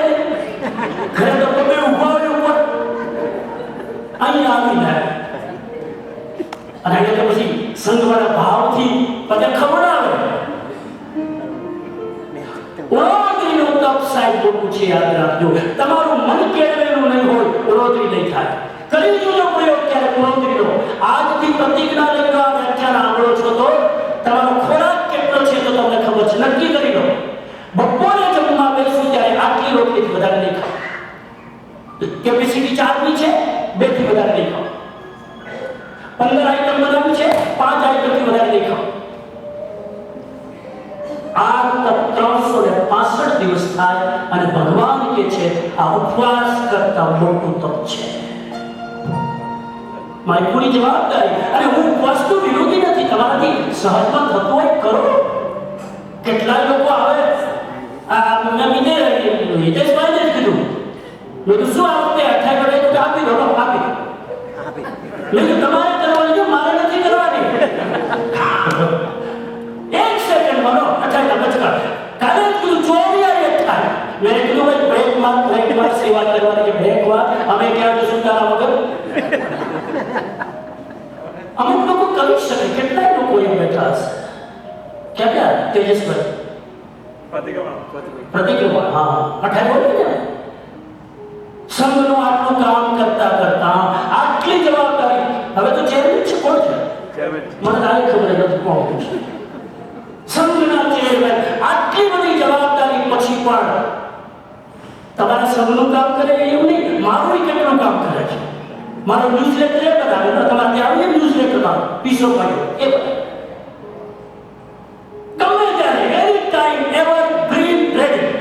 ઘરે તો તમે ઉભા હોય ઉપર, અહીં આવી જાય. અને એટલે પછી સંઘવાળા ભાવથી પછી ખવડાવે. ઉણોદરીનો તપ સાહેબ મોટું છે, યાદ રાખજો. તમારું મન કેળવેલું નહીં હોય, ઉણોદરી નહીં થાય. કરી જોજો પ્રયોગ ક્યારે ઉણોદરીનો. આજથી 15 આઈટમ બનાવી છે, 5 આઈટમ થી વધારે નહીં ખાઓ. આ 365 દિવસ થાય અને ભગવાન કે છે આ ઉપવાસ કરતા મોટું તપ છે. મારી પૂરી જવાબદારી. અને હું ઉપવાસનો વિરોધી નથી, તમારાથી સહજમાં થતું હોય કરો. કેટલા લોકો આવે મેં હિતેશભાઈને જ કીધું, મેં કીધું શું આ વખતે 28 તો આપી દો, આપી મેં કીધું તમારે કરવાની છે, મારે નથી કરવાની. 1 સેકન્ડ બોલો 28 બચકા કાલે કીધું 24 થાય. મેં કીધું ભાઈ બ્રેક માર સેવા કરવાની છે, બ્રેક વાર અમે ક્યાં જશું તારા વગર. અમુક લોકો કરી શકે, કેટલાય લોકો એમ બેઠા હશે. ક્યાં તેજસભાઈ પ્રતિક્રમણ, હા 28 ને સંઘનું આટલું કામ કરતા કરતા આટલી જવાબદારી. હવે તો ચેરમેન છે, કોણ છે મને તારી ખબર નથી કોણ છે. સંઘના ચેરમેન આટલી બધી જવાબદારી પછી પણ તમારા સંઘનું કામ કરે એવું નહીં, મારું કેટલું કામ કરે છે. મારો ન્યૂઝલેટર એ બનાવે, તમારે ત્યાં આવીને ન્યૂઝલેટરમાં પીસો પાડ્યો એ બનાવે. ગમે ત્યારે એની ટાઈમ એવર ગ્રીન રેડી.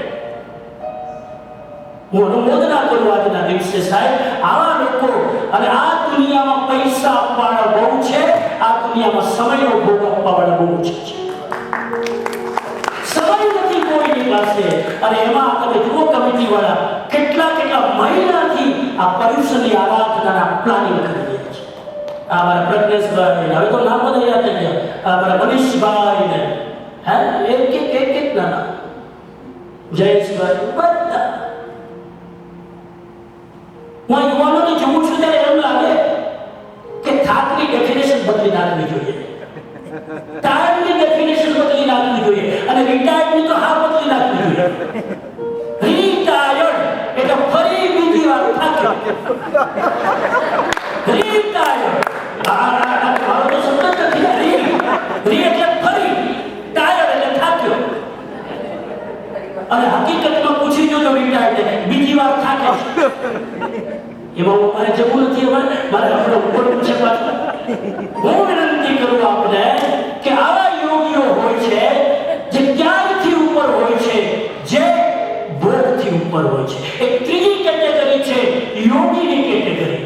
હું અનુમોદના કરું આજના દિવસે સાહેબ, આવા લોકો. અને આ દુનિયામાં પૈસા આપવાના બહુ છે, આ દુનિયામાં સમયનો ભોગ આપવાવાળા બહુ છે. સમય નથી કોઈની પાસે. અને એમાં તમે જુઓ કમિટી વાળા કેટલા મહિનાથી આ પર્યુષણની આરાધનાના પ્લાનિંગ કરી રહ્યા છે. આ મારા પ્રજ્ઞેશભાઈ, હવે તો નામ બધા યાદ થઈ ગયા, મારા મનીષભાઈ ને એક ના જયેશભાઈ, બધા. હું યુવાનોને જોઉં છું ત્યારે એમ લાગે કે થાકની ડેફિનેશન બદલી નાખવી જોઈએ, ટાઈમની ડેફિનેશન બદલી નાખવી જોઈએ, અને રિટાયર્ડની તો હા બદલી નાખવી જોઈએ. રિટાયર્ડ એટલે ફરી બીજી વાર થાક્યો. રિટાયર્ડ મારો તો શબ્દ નથી. રી એટલે ફરી, ટાયર્ડ એટલે થાક્યો. અને હકીકતમાં પૂછી જોજો રિટાયર્ડ બીજી વાર થાક્યો. એમાં મારે જવું નથી, મારે આપણે ઉપર પૂછે પાછું. હું વિનંતી કરું આપણે કે આવા યોગીઓ હોય છે જે જ્ઞાનથી ઉપર હોય છે, જે ભોગથી ઉપર હોય છે. એક ત્રીજી કેટેગરી છે યોગીની કેટેગરી.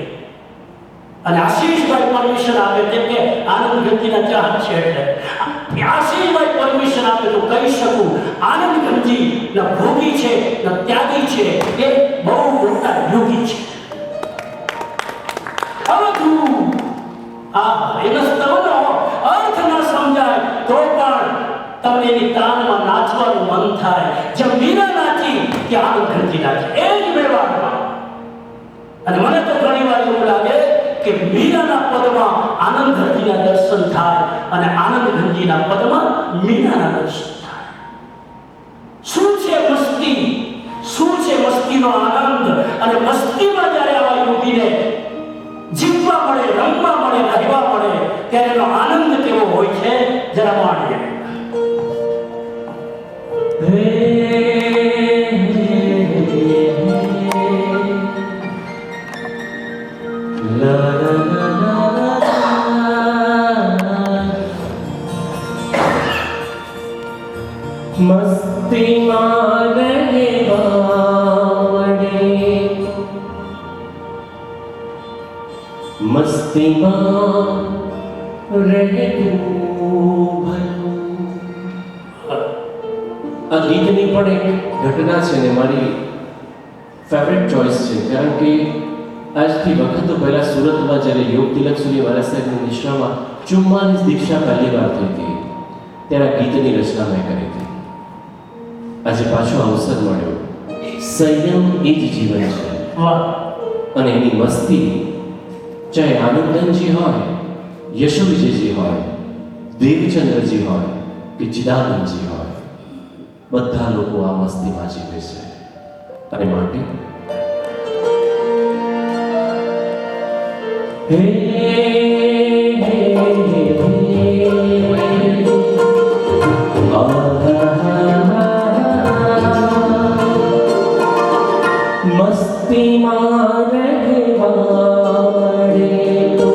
અને આશીષભાઈ પરમિશન આપે, કેમ કે આનંદ ગંજીના ચાહક છે, એટલે આશીષભાઈ પરમિશન આપે તો કહી શકું આનંદ ગંજી ના ભોગી છે, ના ત્યાગી છે, એ બહુ મોટા યોગી છે. એના સ્તવનો અર્થ ન સમજાય તો પણ તમને એની તાનમાં નાચવાનું મન થાય. જેમ મીરા નાચી કે આનંદ ગંજી નાચી, એ જ મેળવાનું. અને મને તો ઘણી વાર એવું લાગે કે મીરાના પદમાં આનંદ ગંજીના દર્શન થાય અને આનંદ ગંજીના પદમાં મીરાના દર્શન થાય. શું છે મસ્તી, શું છે મસ્તીનો આનંદ. અને મસ્તીમાં જ્યારે આવા યોગીને જીવવા મળે, રમવા મળે, રહેવા મળે, ત્યારે એનો આનંદ કેવો હોય છે જરા માણીએ. મસ્તી માં રહેવા મળે, મસ્તીમાં રહેવું ભલું. આ ગીતની પણ એક ઘટના છે ને મારી ફેવરેટ ચોઇસ છે, કારણ કે આજથી વખતો પહેલા સુરતમાં જ્યારે યોગ તિલક સૂર્ય મહારાજ સાહેબની નિષ્ઠામાં 44 દીક્ષા પહેલી વાર થઈ હતી, ત્યારે આ ગીતની રચના મેં કરી હતી. આજે પાછો અવસર મળ્યો. સંયમ એ જ જીવન છે, અને એની મસ્તી ચાહે આનંદનજી હોય, યશોવિજયજી હોય, દેવચંદ્રજી હોય કે ચિદાનંદજી હોય, બધા લોકો આ મસ્તીમાં જીવે છે. અને માટે મસ્તીમાં રહેવા મળે તો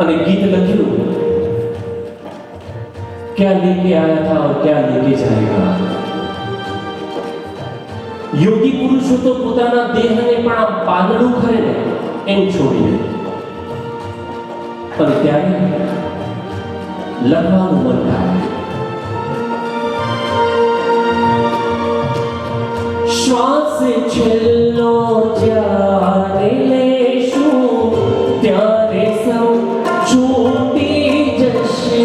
અને ગીત લખ્યું, क्या लेके आया था और क्या लेके जाएगा। યોગી પુરુષો તો પોતાના દેહને પણ આમ પાંદડું ખરે ને એમ છોડી દે, અને ત્યારે લખવાનું મન થાય. શ્વાસ છેલ્લો જ્યારે લેશું ત્યારે સૌ છૂટી જશે.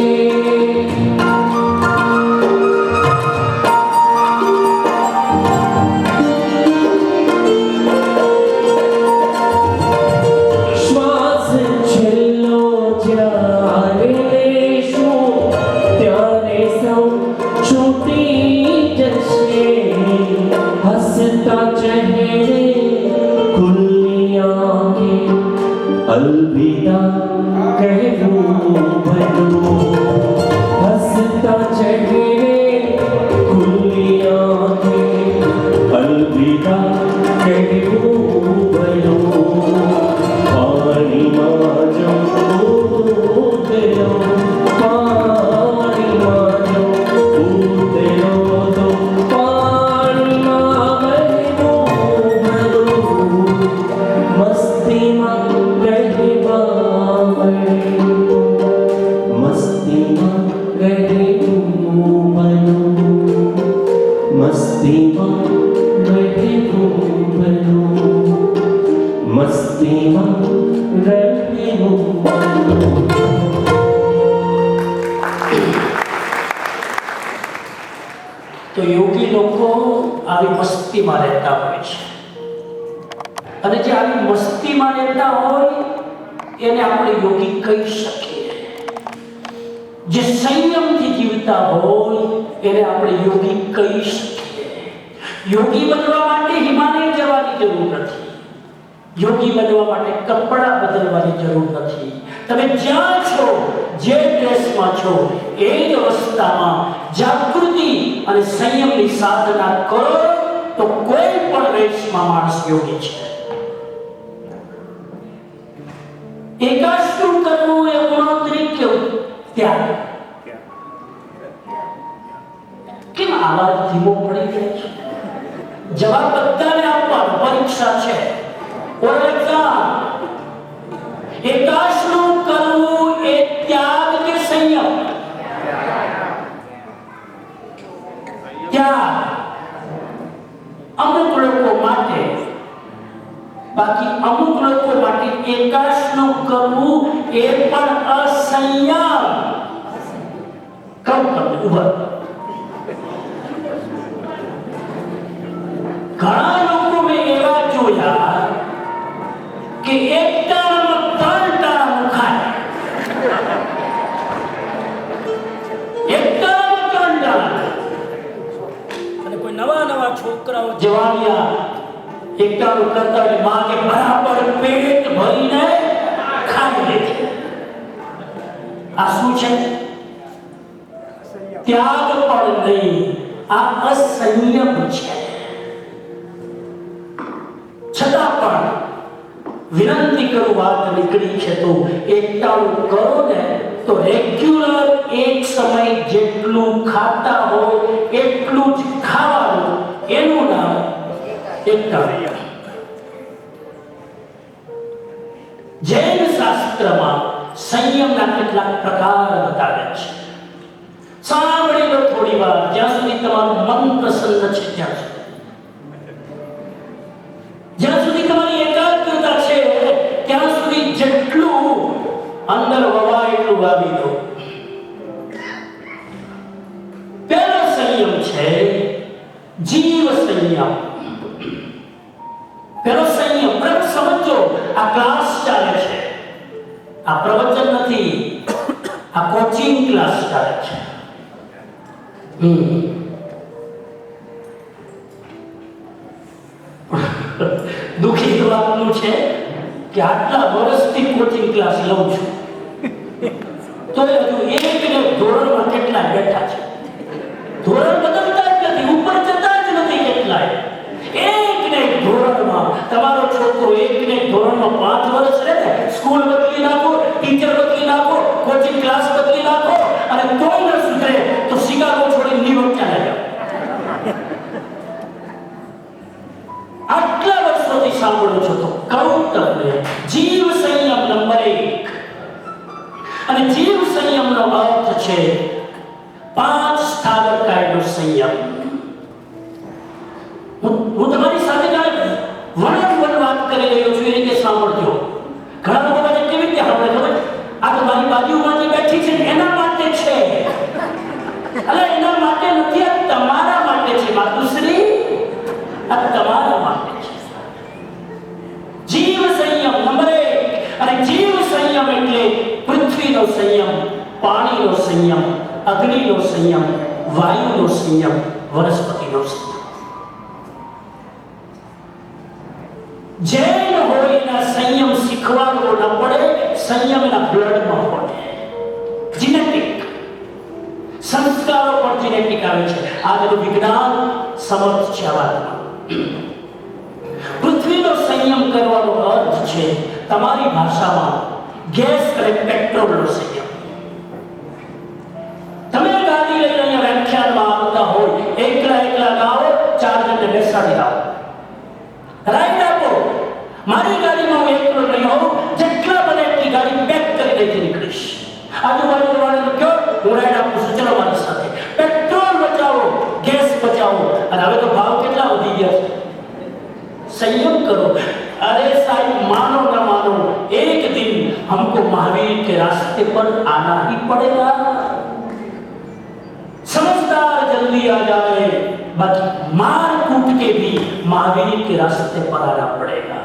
अलविदा कहूँ बनो, हंसता चढ़े खुली आँखें, अलविदा कहूँ बनो. पानी में जो उतरो, पानी में जो उतरो तो पानी में बनो, मस्ती में તો યોગી લોકો આવી મસ્તીમાં રહેતા હોય છે, અને જે આવી મસ્તીમાં રહેતા હોય એને આપણે યોગી કહી શકીએ. જે સંયમથી જીવતા હોય એને આપણે યોગી કહી શકીએ. યોગી બનવા માટે હિમાલય જવાની જરૂર નથી. યોગી બનવા માટે કપડાં બદલવાની જરૂર નથી. તમે જ્યાં છો, જે ડ્રેસમાં છો, એ જ અવસ્થામાં જાગૃતિ અને સંયમની સાધના કરો તો કોઈ પણ વેશમાં માણસ યોગી છે. એકાષ્ટું કરવું એ ગુણોત્તરી કેવું ત્યાગ. કેમ આવાજ ધીમો પડી જાય છે? જવાબ બધાને આપવાનો, પરીક્ષા છે. એકાષ્ટું કરવું એ ત્યાગ કે સંયમ? ત્યાગ અમુક લોકો માટે, બાકી અમુક લોકો માટે એકાષ્ટું કરવું એ પણ અસંયમ. કહું તમને ઉભા, ઘણા લોકો મેં એવા જોયા કે એક ટાણામાં 3 ટાણા ખાય, એક ટાણામાં 3 ટાણા. અને કોઈ નવા નવા છોકરાઓ જવાનિયા એક ટાણું કરતા હોય, માં કે બરાબર પેટ ભરીને ખાઈ લે છે. આ શું છે? ત્યાગ પણ નહીં, આ અસંયમ છે. છતાં પણ વિનંતી કરું, વાત નીકળી છે તો એકટાણું કરો ને તો રેગ્યુલર એક સમય જેટલું ખાતા હોય એટલું જ ખાવાનું, એનું નામ એકટાણું. જૈન શાસ્ત્રમાં સંયમના કેટલાક પ્રકાર બતાવે છે. સાંભળી લો થોડી વાર, જ્યાં સુધી તમારું મન પ્રસન્ન છે ત્યાં સુધી. જ્યાં સુધી તમારી એકાગ્રતા છે ત્યાં સુધી જેટલું અંદર વવાય એટલું વાવી દો. પહેલો સંયમ છે જીવ સંયમ. પહેલો સંયમ, બરાબર સમજો, આ ક્લાસ ચાલે છે, આ પ્રવચન નથી, આ કોચિંગ ક્લાસ ચાલે છે. દુઃખી તો આટલું છે કે આટલા વર્ષથી કોચિંગ ક્લાસ લઉં છું તો હજુ એક ને ધોરણમાં કેટલા બેઠા છે. ધોરણ બદલતા જ નથી, ઉપર જતા જ નથી કેટલાય. એક ને એક ધોરણમાં તમારો છોકરો એક ને એક ધોરણમાં 5 વર્ષ રહે ને, સ્કૂલ બદલી નાખો, ટીચર બદલી કોચિંગ ક્લાસ બદલી નાખો અને કોઈ ન સુધરે તો શિકાગો છોડી ન્યુયોર્ક ચાલે જાઓ. આટલા વર્ષોથી સાંભળો છો તો કહું તમને, જીવ સંયમ નંબર 1. અને જીવ સંયમનો અર્થ છે 5 સ્થાવરકાયનો સંયમ. હું તમારી સાથે જાણે વન વાત કરી રહ્યો છું એ રીતે સાંભળજો. ઘણા લોકો મને કેવી રીતે સાંભળે ખબર? આ તો મારી બાજુમાં જે બેઠી છે એના માટે છે. અરે એના માટે નથી, આ તમારા માટે છે માતુશ્રી, આ તમારા માટે છે. જીવ સંયમ નંબર 1. અને જીવ સંયમ એટલે પૃથ્વીનો સંયમ, પાણીનો સંયમ, અગ્નિનો સંયમ, વાયુનો સંયમ, વનસ્પતિનો સંયમ. જૈન હોય એના સંયમ શીખવાડવો ન પડે, સંયમ એના બ્લડમાં હોય. જીનેટિક સંસ્કારો પણ જીનેટિક આવે છે. આ બધું વિજ્ઞાન સમર્થ છે આ વાતમાં. પૃથ્વીનો સંયમ કરવાનો અર્થ છે તમારી ભાષામાં ગેસ અને પેટ્રોલનો સંયમ. તમે ગાડી લઈને અહીંયા વ્યાખ્યાનમાં આવતા હોય, એકલા ગાઓ, 4 જણને બેસાડી આવો, રાઈડ આપો. મારી ગાડીમાં હું એકલો નહીં હોઉં, જેટલા બને એટલી ગાડી પેક કરી દઈથી નીકળીશ. આજુબાજુ વાળાને કહો હું રાઈડ આપું છું, ચલો મારી સાથે. પેટ્રોલ બચાવો, ગેસ બચાવો. અને હવે તો ભાવ કેટલા વધી ગયા છે. संयम करो. अरे साहब मानो न मानो एक दिन हमको महावीर के रास्ते पर आना ही पड़ेगा. समझदार जल्दी आ जाए, बाकी मार कूट के भी महावीर के रास्ते पर आना पड़ेगा.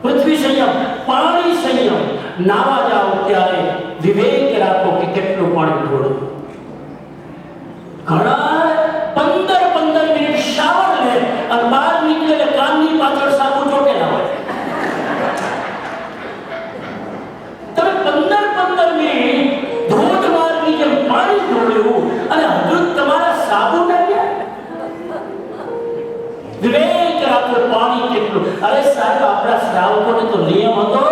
पृथ्वी संयम, पानी संयम. नावा जाओ त्यारे विवेक राखो कि કેટલું પાણી ઢોળો. ઘણા 15 મિનિટ શાવર લે અને બહાર નીકળે કાનની પાછળ સાબુ ચોટેલા હોય. તમે 15 મિનિટ ધોધમારની જેમ પાણી ઢોળ્યું અને હજુ તમારા સાબુ નથી. વિવેક રાખો પાણી કેટલું. અરે સાહેબ આપણા શ્રાવકોને તો નિયમ હતો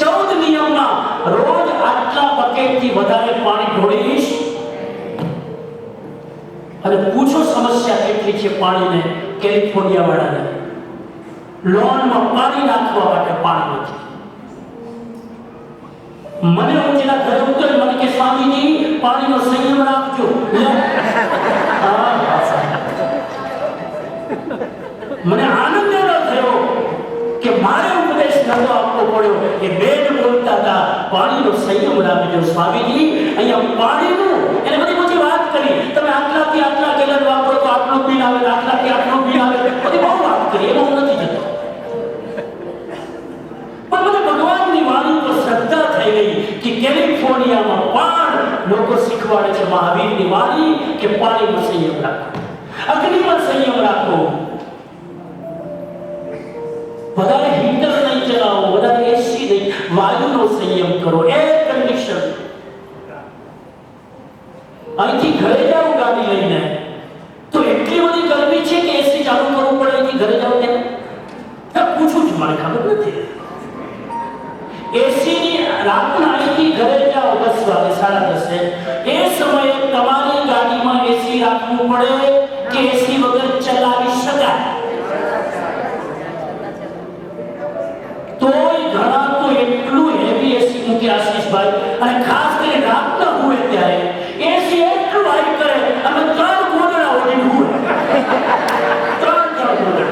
14 નિયમમાં રોજ આટલા બકેટથી વધારે પાણી ઢોળીશ. અને પૂછો સમસ્યા કેટલી છે પાણીને કેલિફોર્નિયા વાળાને. લોનમાં પાણી નાખવા માટે પાણી નથી. મને હું જેના ઘરે ઉતરે મને કે સ્વામીજી પાણીનો સંયમ રાખજો. મને આનંદ એવો થયો કે મારે ઉપદેશ નતો આપવો પડ્યો. એ બેન બોલતા હતા પાણીનો સંયમ રાખજો સ્વામીજી. અહીંયા પાણીનું એને બધી વાત કરી. તમે આટલાથી આટલા ગેલન વાપરો તો આટલું બિલ આવે, આટલાથી આટલું બિલ આવે, બધી બહુ વાત કરી. એમાં હું નથી જતો. પણ મને ભગવાનની વાણી પર શ્રદ્ધા થઈ ગઈ કે કેલિફોર્નિયામાં પણ લોકો શીખવાડે છે મહાવીરની વાણી કે પાણીનો સંયમ રાખો, અગ્નિમાં સંયમ રાખો. વધારે હીટર નહીં ચલાવો, વધારે એસી નહીં, વાયુનો સંયમ કરો, એર કન્ડિશન. અહીંથી ઘરે જાઓ ગાડી લઈને તો એટલી બધી ગરમી છે કે એસી ચાલુ કરવું પડે. અહીંથી ઘરે જાઓ ત્યાં પૂછું છું, મને ખબર નથી. એસી ની રાતના અહીંથી ઘરે જાઓ 10 વાગે 10:30, એ સમયે તમારી ગાડીમાં એસી રાખવું પડે કે એસી વગર ચલાવી શકાય. તોય ઘણા તો એટલું હેવી એસી મૂકે આશીષભાઈ, અને ખાસ કરીને રાતના હોય ત્યારે એસી એટલું હાઈ કરે અને 3 ગોદડા ઓઢીને હોય. 3 ગોદડા.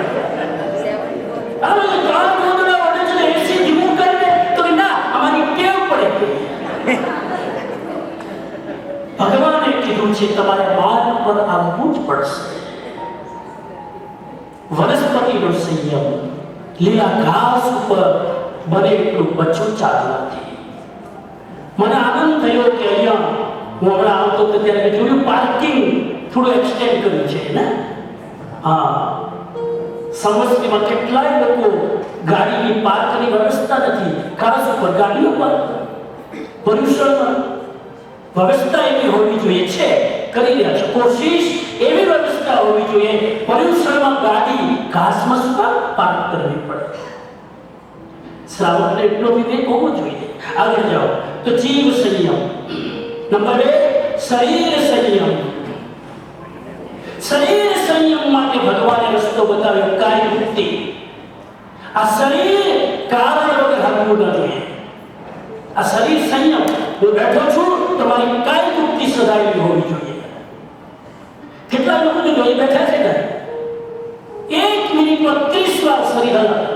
હવે 3 ગોદડા ઓઢે છે એસી ધીમું કરે તો ના, અમારી ટેવ પડે. ભગવાને કીધું છે તમારે માર્ગ પર આવવું જ પડશે. વનસ્પતિનો સંયમ, લીલા ઘાસ ઉપર બને એટલું બચ્ચું ચાલવાથી. મને આનંદ થયો કે અહીંયા હું હમણાં આવતો હતો ત્યારે જોયું પાર્કિંગ થોડું એક્સટેન્ડ કર્યું છે ને. હા, સમસ્તીમાં કેટલાય લોકો ગાડીની પાર્કની વ્યવસ્થા નથી, ખાસ ઉપર ગાડીઓ પર પર્યુષણમાં વ્યવસ્થા એવી હોવી જોઈએ છે, કરી રહ્યા છે કોશિશ. એવી વ્યવસ્થા હોવી જોઈએ પર્યુષણમાં ગાડી ઘાસમાં પાર્ક કરવી પડે. શ્રાવકને એટલો વિવેક હોવો જોઈએ. આગળ જાઓ તો જીવ સંયમ. નંબર 2 શરીર સંયમ. શરીર સંયમ માટે ભગવાને રસ્તો બતાવ્યો કાય મુક્તિ. આ શરીર કારણ વગર હલવું ન જોઈએ. આ શરીર સંયમ, હું બેઠો છું તમારી કાય મુક્તિ સદાયેલી હોવી જોઈએ. કેટલા લોકો તો જોઈ બેઠા છે ને 1 મિનિટમાં 30 વાર શરીર હલાવે.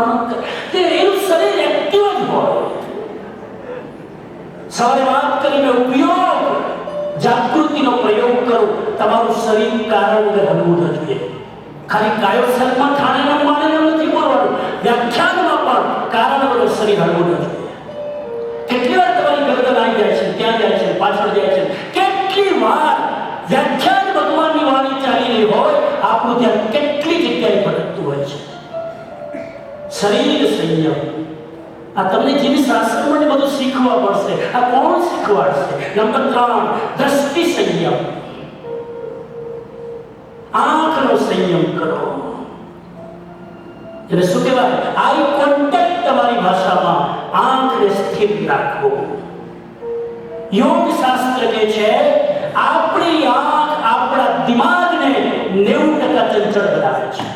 આનંદ તે એનું શરીર એક્ટિવ જ હોય. સવારે વાત કરીને ઉપયોગ જાગૃતિનો પ્રયોગ કરો. તમારું શરીર કારણ વગર હલવું ન જોઈએ. ખાલી કાયો શરીરમાં ઠાણે માને નથી બોલવાનું, વ્યાખ્યાનમાં પણ કારણ વગર શરીર હલવું ન જોઈએ. કેટલી વાર તમારી ગરદન આવી જાય છે, ત્યાં જાય છે, પાછળ જાય છે. કેટલી વાર વ્યાખ્યાન ભગવાનની વાણી ચાલી રહી હોય, આપણું ધ્યાન કેટલી જગ્યાએ ભટકતું હોય છે. શરીર સંયમ. આ તમને જીવ શાસ્ત્રમાં બધું શીખવા પડશે. આ કોણ શીખવાડશે? નંબર 3 દ્રષ્ટિ સંયમ. આંખનો સંયમ કરો. એટલે શું કહેવાય? આઈ કોન્ટેક્ટ તમારી ભાષામાં આંખને સ્થિર રાખવો. યોગ શાસ્ત્ર જે છે આપણી આંખ આપણા દિમાગને 90% ચંચળ બનાવે છે.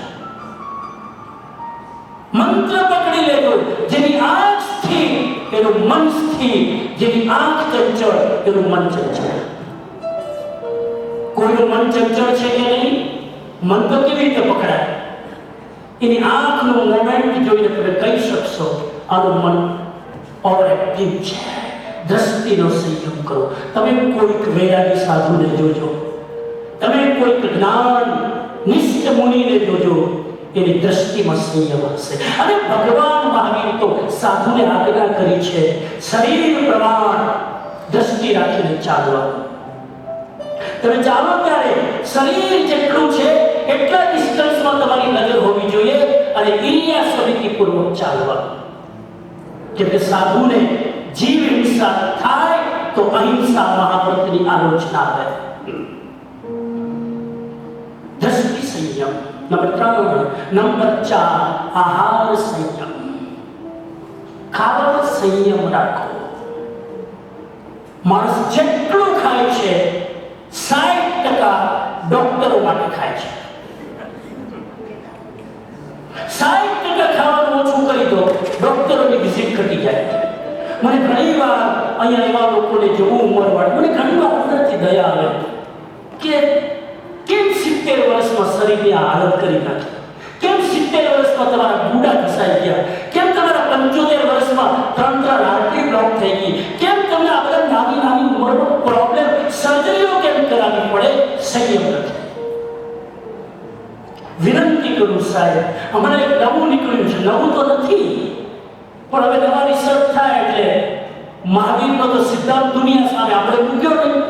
મંત્ર પકડી લેજો, જેની આંખ સ્થિર એનું મન સ્થિર, જેની આંખ ચંચળ એનું મન ચંચળ. કોઈનું મન ચંચળ છે કે નહીં? મન તો કેવી રીતે પકડાય? એની આંખનું મોમેન્ટ જોઈને તમે કહી શકશો આનું મન ઓવર એક્ટિવ છે. દ્રષ્ટિનો સંયમ કરો. તમે કોઈક વૈરાગી સાધુને જોજો, તમે કોઈક જ્ઞાન નિષ્ઠ મુનિને જોજો, એની દ્રષ્ટિમાં સંયમ હશે. અને ભગવાન મહાવીર તો સાધુને આજ્ઞા કરી છે શરીર પ્રમાણ દ્રષ્ટિ રાખીને ચાલવાનું. તમે ચાલો ત્યારે શરીર જેટલું છે એટલા ડિસ્ટન્સમાં તમારી નજર હોવી જોઈએ અને ઇરિયા સમિતિપૂર્વક ચાલવાનું. કેમ કે સાધુને જીવ હિંસા થાય તો અહિંસા મહાવ્રતની આલોચના આવે. દ્રષ્ટિ સંયમ. નંબર 3. નંબર 4 આહાર સંયમ. ખાવાનો સંયમ રાખો. માણસ જેટલું ખાય છે 60% ડોક્ટરો માટે ખાય છે. 60% ખાવાનું ઓછું કરી દો, ડોક્ટરોની વિઝિટ ઘટી જાય. મને ઘણી વાર અહીંયા એવા લોકોને જોવું ઉંમરવાળા, મને ઘણી વાર અંદરથી દયા આવે કે કેમ 70 વર્ષમાં શરીરની હાલત કરી નાખી? કેમ 70 વર્ષમાં તમારા ગુડા ઘસાઈ ગયા? કેમ તમારા 75 વર્ષમાં 3 આર્ટરી બ્લોક થઈ ગઈ? કેમ તમને આ બધા નાની ઉંમરનો પ્રોબ્લેમ સર્જરીઓ કેમ કરાવવી પડે? સંયમ નથી. વિનંતી કરું સાહેબ, હમણાં એક નવું નીકળ્યું છે, નવું તો નથી પણ હવે નવા રિસર્ચ થાય એટલે મહાવીરનો તો સિદ્ધાંત દુનિયા સામે આપણે મૂક્યો નહીં.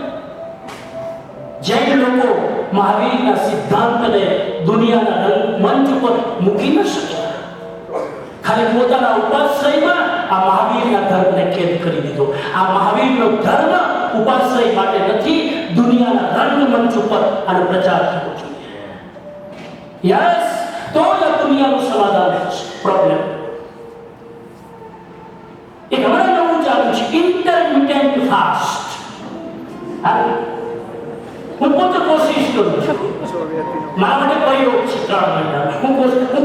જૈન લોકો મહાવીરના સિદ્ધાંતને દુનિયાના મંચ ઉપર મૂકી ન શક્યા. ખાલી પોતાના ઉપાશ્રયમાં આ મહાવીરના ધર્મને કેદ કરી દીધો. આ મહાવીરનો ધર્મ ઉપાશ્રય માટે નથી, દુનિયાના રંગમંચ ઉપર આનો પ્રચાર થવો જોઈએ. યસ, તો જ દુનિયાનું સમાધાન થશે પ્રોબ્લેમ. એક હમણાં નવું ચાલુ છે ઇન્ટરમિટેન્ટ ફાસ્ટ. હું પોતે કોશિશ કરું છું, મારા માટે પ્રયોગ છે 3 મહિના. હું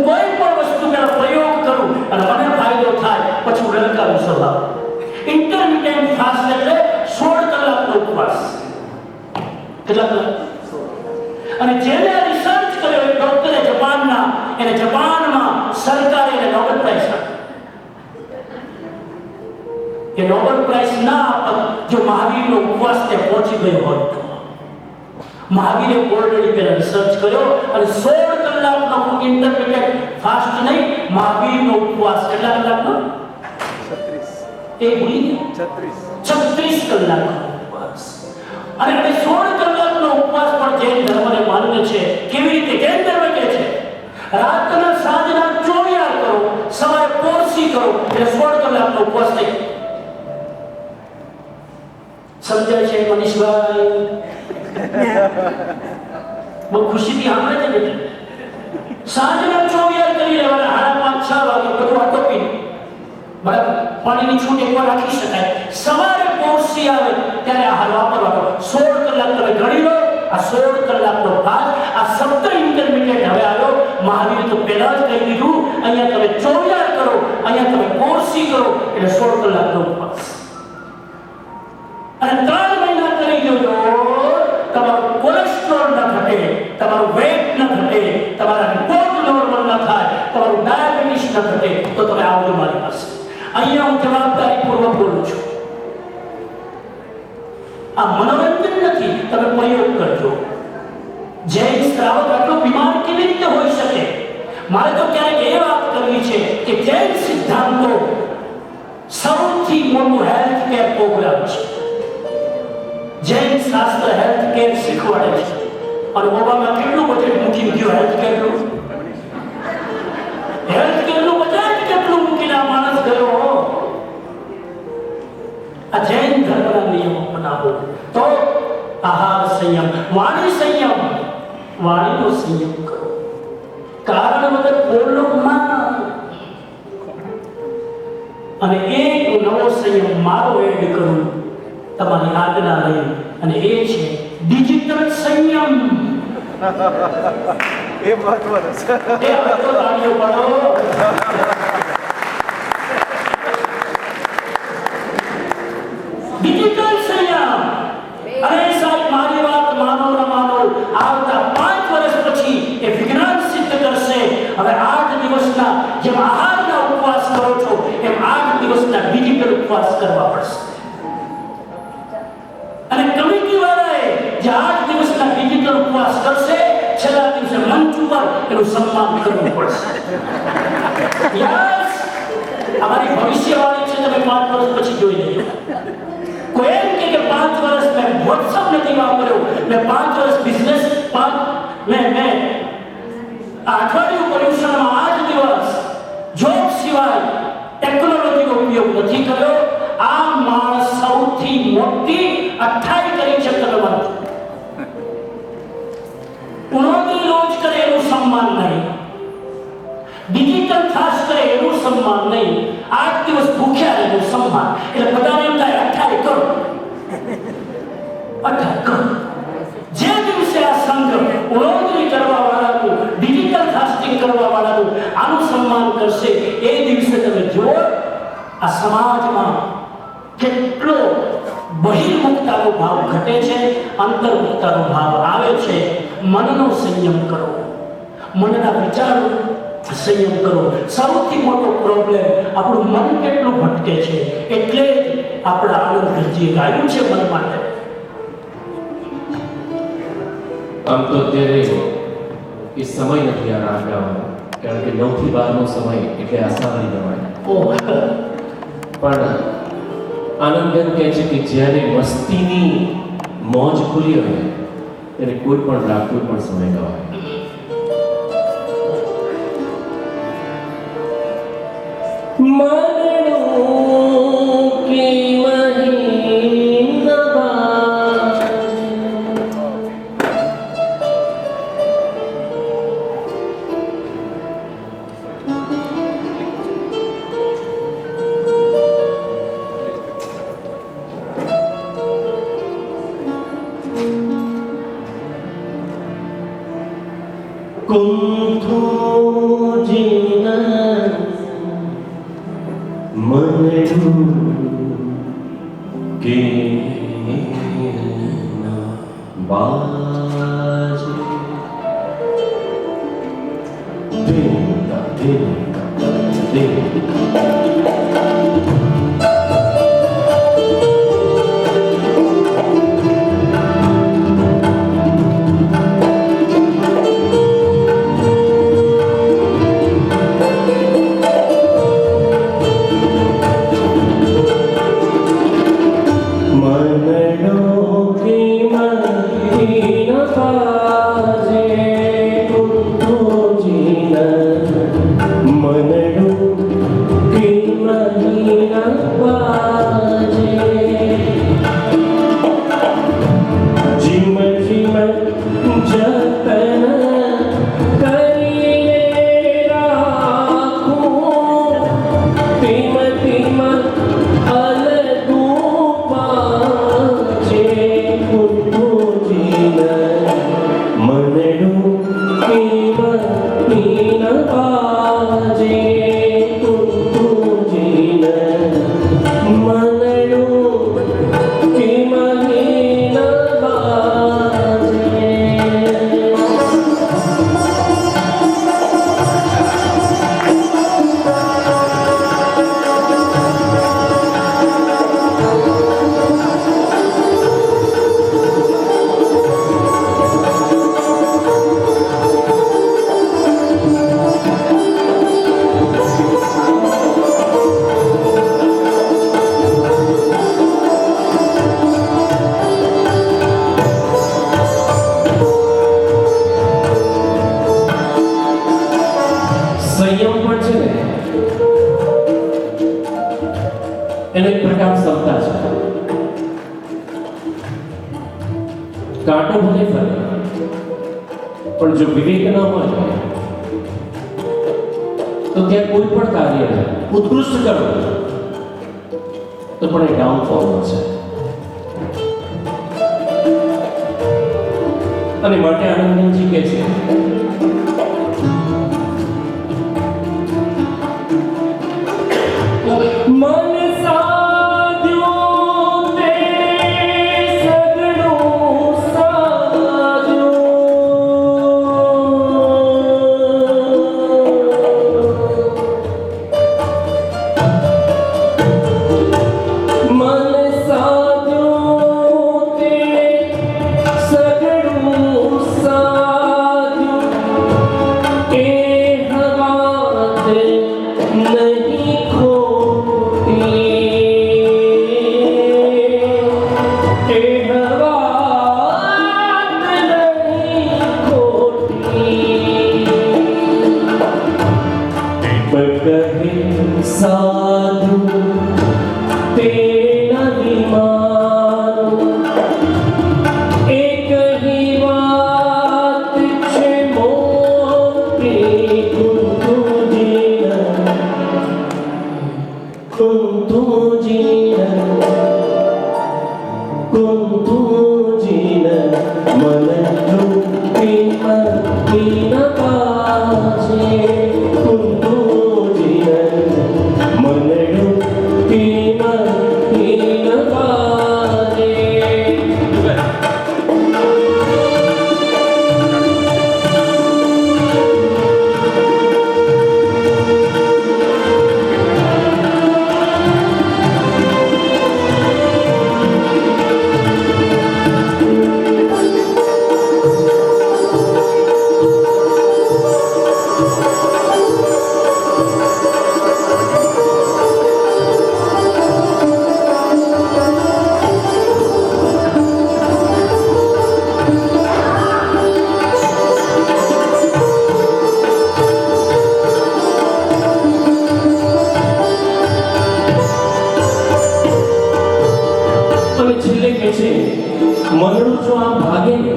કોઈ પણ વસ્તુ પહેલા પ્રયોગ કરું અને મને ફાયદો થાય પછી હું લલકારું સ્વભાવ. ઇન્ટરમિટેન્ટ ફાસ્ટ એટલે 16 કલાકનો ઉપવાસ. કેટલા કલાક? અને જેને રિસર્ચ કર્યો એ ડોક્ટરે જાપાનના, એને જાપાનમાં સરકારે એને નોબેલ પ્રાઇઝ આપ્યો. એ નોબેલ પ્રાઇઝ ના આપત જો મહાવીરનો ઉપવાસ ત્યાં પહોંચી ગયો હોત તો. મહાવીરે ઓલરેડી પહેલા રિસર્ચ કર્યો અને 16 કલાકનો ઇન્ટરમિટેન્ટ ફાસ્ટ નહીં, મહાવીરનો ઉપવાસ કેટલા કલાકનો? 36. એ ભૂલી ગયા? 36 કલાકનો ઉપવાસ. અને 16 કલાકનો ઉપવાસ પણ જૈન ધર્મને માન્ય છે. કેવી રીતે? જૈન ધર્મ કહે છે રાતના સાંજના 24 કરો, સવારે પોરસી કરો, એટલે 16 કલાકનો ઉપવાસ થઈ. સમજાય છે મનીષભાઈ? બહુ ખુશીથી સાંભળે છે ને. સાંજના 24 કરી લેવાના, 5:30-6 વાગે બધું આટોપી બરાબર, પાણીની છૂટ એકવાર રાખી શકાય. સવારે પોરસી આવે ત્યારે આહાર વાપરવાનો. 16 કલાક તમે ગણી લો. આ 16 કલાકનો ભાગ, આ શબ્દ ઇન્ટરમીડિયેટ હવે આવ્યો. મહાવીરે તો પહેલા જ કહી દીધું, અહીંયા તમે ચોર્યાર કરો, અહીંયા તમે પોરસી કરો, એટલે 16 કલાકનો ઉપવાસ. અને 3 મહિના કરી જોજો, તમારું કોલેસ્ટ્રોલ ન ઘટે, તમારું વેટ ન ઘટે, તમારા રિપોર્ટ નોર્મલ ન થાય, તમારું ડાયાબિટીસ ન ઘટે, તો તમે આવજો મારી પાસે. અહીંયા હું જવાબદારીપૂર્વક બોલું છું. આ મનોરંજન નથી, તમે પ્રયોગ કરજો. જૈન શ્રાવક આટલો બીમાર કેવી રીતે હોઈ શકે? મારે તો ક્યારેક એ વાત કરવી છે કે જૈન સિદ્ધાંતો સૌથી મોટું હેલ્થ કેર પ્રોગ્રામ છે. જૈન શાસ્ત્ર હેલ્થ કેર શીખવાડે છે. અને ઓબામા કેટલું બજેટ મૂકી ગયું હેલ્થ કેરનું? હેલ્થ કેરનું બજેટ કેટલું મૂકીને આ માણસ ગયો? આ જૈન ધર્મના નિયમો બનાવો તો આહાર સંયમ, વાણી સંયમ, વાણીનો સંયમ કરો. કારણ વગર બોલમાં. અને એક નવો સંયમ મારો એડ કરું તમારી આજ્ઞા લઈ, અને એ છે ડિજિટલ સંયમ. એ મહત્વનું છે. એ હવે તો તાળીઓ પાડો. ડિજિટલ સંયમ. અરે સાહેબ, મારી વાત માનો ન માનો, આવતા 5 વર્ષ પછી એ વિજ્ઞાન સિદ્ધ કરશે. હવે 8 દિવસના જેમ આહારના ઉપવાસ કરો છો, એમ 8 દિવસના ડિજિટલ ઉપવાસ કરવા પડશે. અને કમિટી વાળાએ જે 8 દિવસના ડિજિટલ ઉપવાસ કરશે, છેલ્લા દિવસે મંચ ઉપર એનું સન્માન કરવું પડશે. યસ, અમારી ભવિષ્યવાણી છે, તમે 5 વર્ષ પછી જોઈ લેજો. કોઈ એમ કે 5 વર્ષ મેં WhatsApp નથી વાપર્યો, મેં 5 વર્ષ બિઝનેસ મેં અઠવાડિયું પર્યુષણમાં 8 દિવસ જોબ સિવાય ટેકનોલોજીનો ઉપયોગ નથી કર્યો, આ માણસ સૌથી મોટી 28 કરી છે તમે માનો. ઉણોની રોજ કરે એનું સન્માન નહીં, ડિજિટલ ફાસ્ટ કરે એનું સન્માન નહીં, 8 દિવસ ભૂખ્યા એનું સન્માન. એટલે બધાને એમ થાય 28 કરો, 28 કરો. જે દિવસે આ સંઘ ઉણોદરી કરવા વાળાનું, ડિજિટલ ફાસ્ટિંગ કરવા વાળાનું આનું સન્માન કરશે, એ દિવસે તમે જુઓ આ સમાજમાં કેટલો બહિર્મુખતાનો ભાવ ઘટે છે, અંતર્મુખતાનો ભાવ આવે છે. મનનો સંયમ કરો, મનના વિચારો સંયમ કરો. સૌથી મોટો પ્રોબ્લેમ આપણું મન કેટલું ભટકે છે, એટલે જ આપણા આનંદજીએ ગાયું છે મન માટે. આમ તો અત્યારે એ સમય નથી આ રાગ ગાવાનો, કારણ કે 9 થી 12 નો સમય એટલે આસાન નહીં ગણાય. ઓહ, પણ આનંદબેન કહે છે કે જ્યારે મસ્તીની મોજ ખુલી હોય ત્યારે કોઈ પણ રાગ, કોઈ પણ સમય ગવાય. મનનું કે कुंथो जीना मनडू के बाजे देगा देगा देगा श्रीमती એનો એક પ્રકાર ક્ષમતા છે. કાંટો ભલે ફરે પણ જો વિવેક ન હોય તો ત્યાં કોઈ પણ કાર્ય ઉત્કૃષ્ટ કરો તો પણ એ ડાઉનફોલ છે. અને માટે આનંદજી કહે છે મન સાધ્યું તે સગળું સાધ્યું. મન સાધ્યું તે સગળું સાધ્યું. એ હવાત નહીં ખોટી, એ હવાત નહીં ખોટી. કહે સાધુ તે નહીં માનું, એક ही વાત છે મોટી. કુંતુજીન મન રૂપી મન પાછે. કુંતુજીન મન રૂપી મન પાછે. અને છેલ્લે કહે છે મનડું જો આ ભાગે ને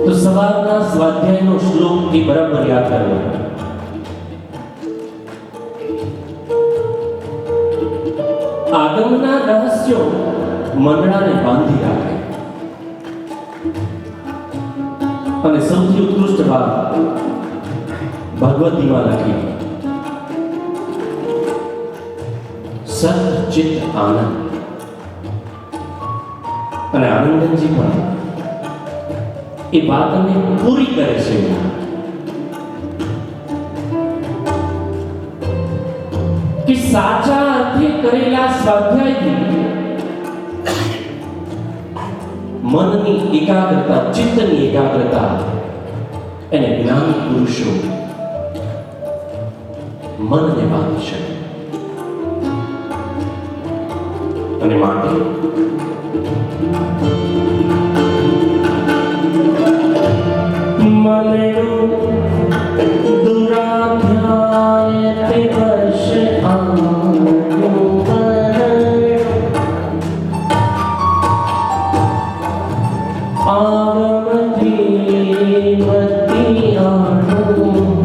તો સવારના સ્વાધ્યાયનો શ્લોક એ બરાબર યાદ કરવો. આગમના રહસ્યો મનડાને બાંધી રાખે. અને સૌથી ઉત્કૃષ્ટ વાત ભગવતીમાં લખી સચિત આનંદ. અને આનંદજી પણ એ વાતને પૂરી કરે છે. કે સાચા અર્થે કરેલા સ્વાધ્યાયથી મનની એકાગ્રતા, ચિત્તની એકાગ્રતા એને જ્ઞાની પુરુષો મનને બાંધી શકે. અને માટે મનડું દુરાધ્યાય તે વર્ષ આવમથી મતી આણું.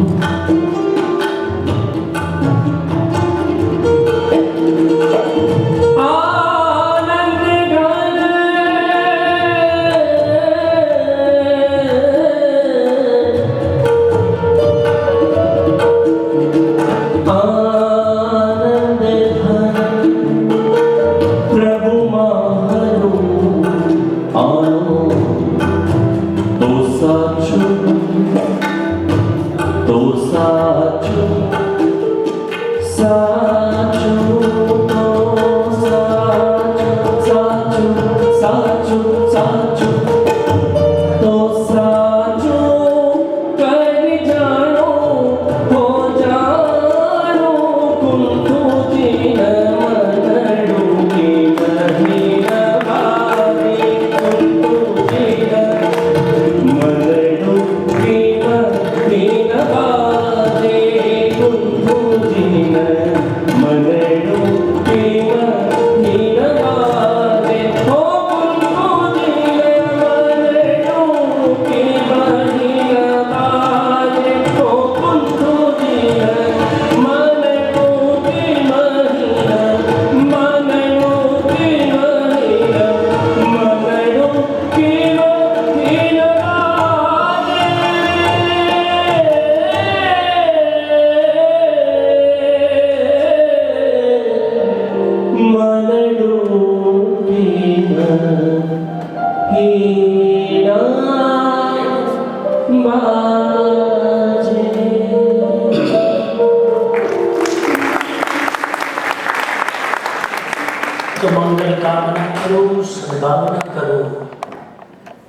તો મંગલ કામના કરું, સદભાવના કરું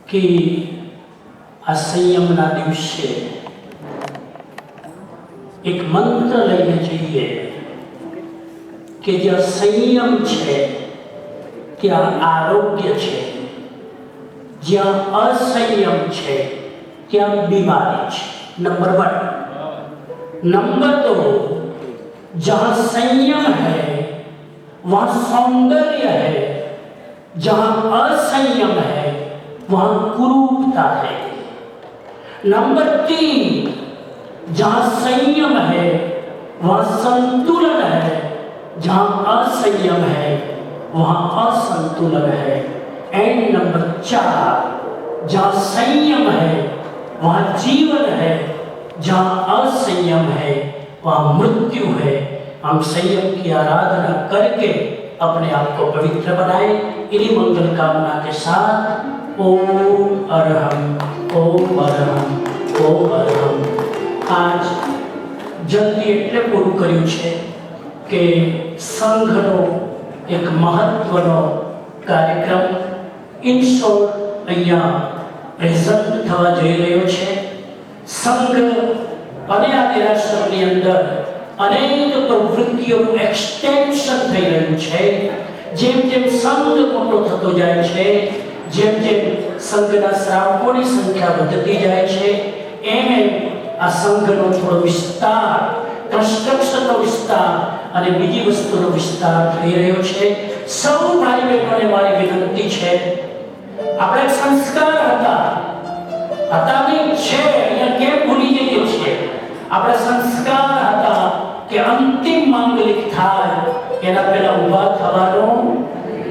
કે આ સંયમના દિવસે એક મંત્ર લઈને જઈએ કે જ્યાં સંયમ છે ત્યાં આરોગ્ય છે, જ્યાં અસંયમ છે ત્યાં બીમારી છે. नंबर 1. नंबर 2, जहां संयम है वहां सौंदर्य है, जहां असंयम है वहां कुरूपता है. नंबर 3, जहां संयम है वहां संतुलन है, जहां असंयम है वहां असंतुलन है. एंड नंबर 4, जहां संयम है वहां जीवन है, जहां असंयम है वहां मृत्यु है. हम संयम की आराधना करके अपने आप को पवित्र बनाए. इन्हीं मंगल कामना के साथ ओम अरहम, ओम अरहम, ओम अरहम. आज जल्दी એટલે પૂરું કર્યું છે કે સંઘનો એક મહત્વનો કાર્યક્રમ ઇન શોર્ટ અહીંયા પ્રેઝન્ટ થવા જઈ રહ્યો છે. સંઘ અને આ દેરાસરની અંદર અનેક પ્રવૃત્તિઓનું એક્સટેન્શન થઈ રહ્યું છે. જેમ જેમ સંઘ મોટો થતો જાય છે, જેમ જેમ સંઘના શ્રાવકોની સંખ્યા વધતી જાય છે, એમ એમ આ સંઘનો થોડો વિસ્તાર, કન્સ્ટ્રક્શનનો વિસ્તાર અને બીજી વસ્તુનો વિસ્તાર થઈ રહ્યો છે. સૌ ભાઈ બહેનોને મારી વિનંતી છે, આપણે સંસ્કાર હતા નહીં છે, અહીંયા કેમ ભૂલી જઈએ છીએ? આપણે સંસ્કાર હતા કે અંતિમ માંગલિક થાય એના પહેલા ઊભા થવાનું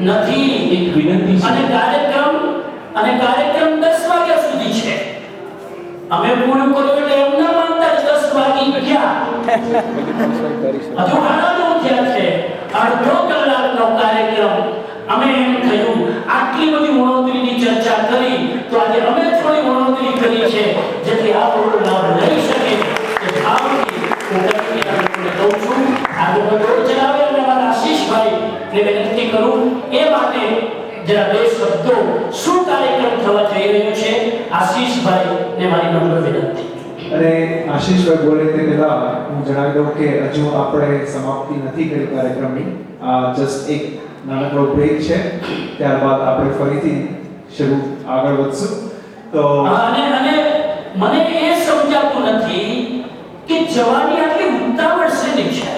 નથી. એક વિનંતી છે. અને કાર્યક્રમ 10 વાગ્યા સુધી છે. અમે પૂરું કર્યું એટલે એમ ના માનતા 10 વાગી ગયા. હજુ ઘણા થયા છે. અડધો કલાકનો કાર્યક્રમ. અમે એમ થયું આટલી બધી ઉણોતરીની ચર્ચા કરી તો આજે અમે થોડી ઉણોતરી કરી છે જેથી આ પૂરો લાભ લઈ શકે. એ ભાવથી હું તમને કહું છું, આગળ રોડ ચલાવે અને મારા આશીષભાઈને વિનંતી કરું એ માટે જરા બે શબ્દો શું કાર્યક્રમ થવા જઈ રહ્યો છે આશીષભાઈને મારી નમ્ર વિનંતી. અને આશીષભાઈ બોલે તે પહેલા હું જણાવી દઉં કે હજુ આપણે સમાપ્તિ નથી કરી કાર્યક્રમની. આ જસ્ટ એક નાનકડો બ્રેક છે, ત્યારબાદ આપણે ફરીથી શરૂ આગળ વધશું. તો અને મને એ સમજાતું નથી કે જવાની આટલી ઉતાવળ શેની છે.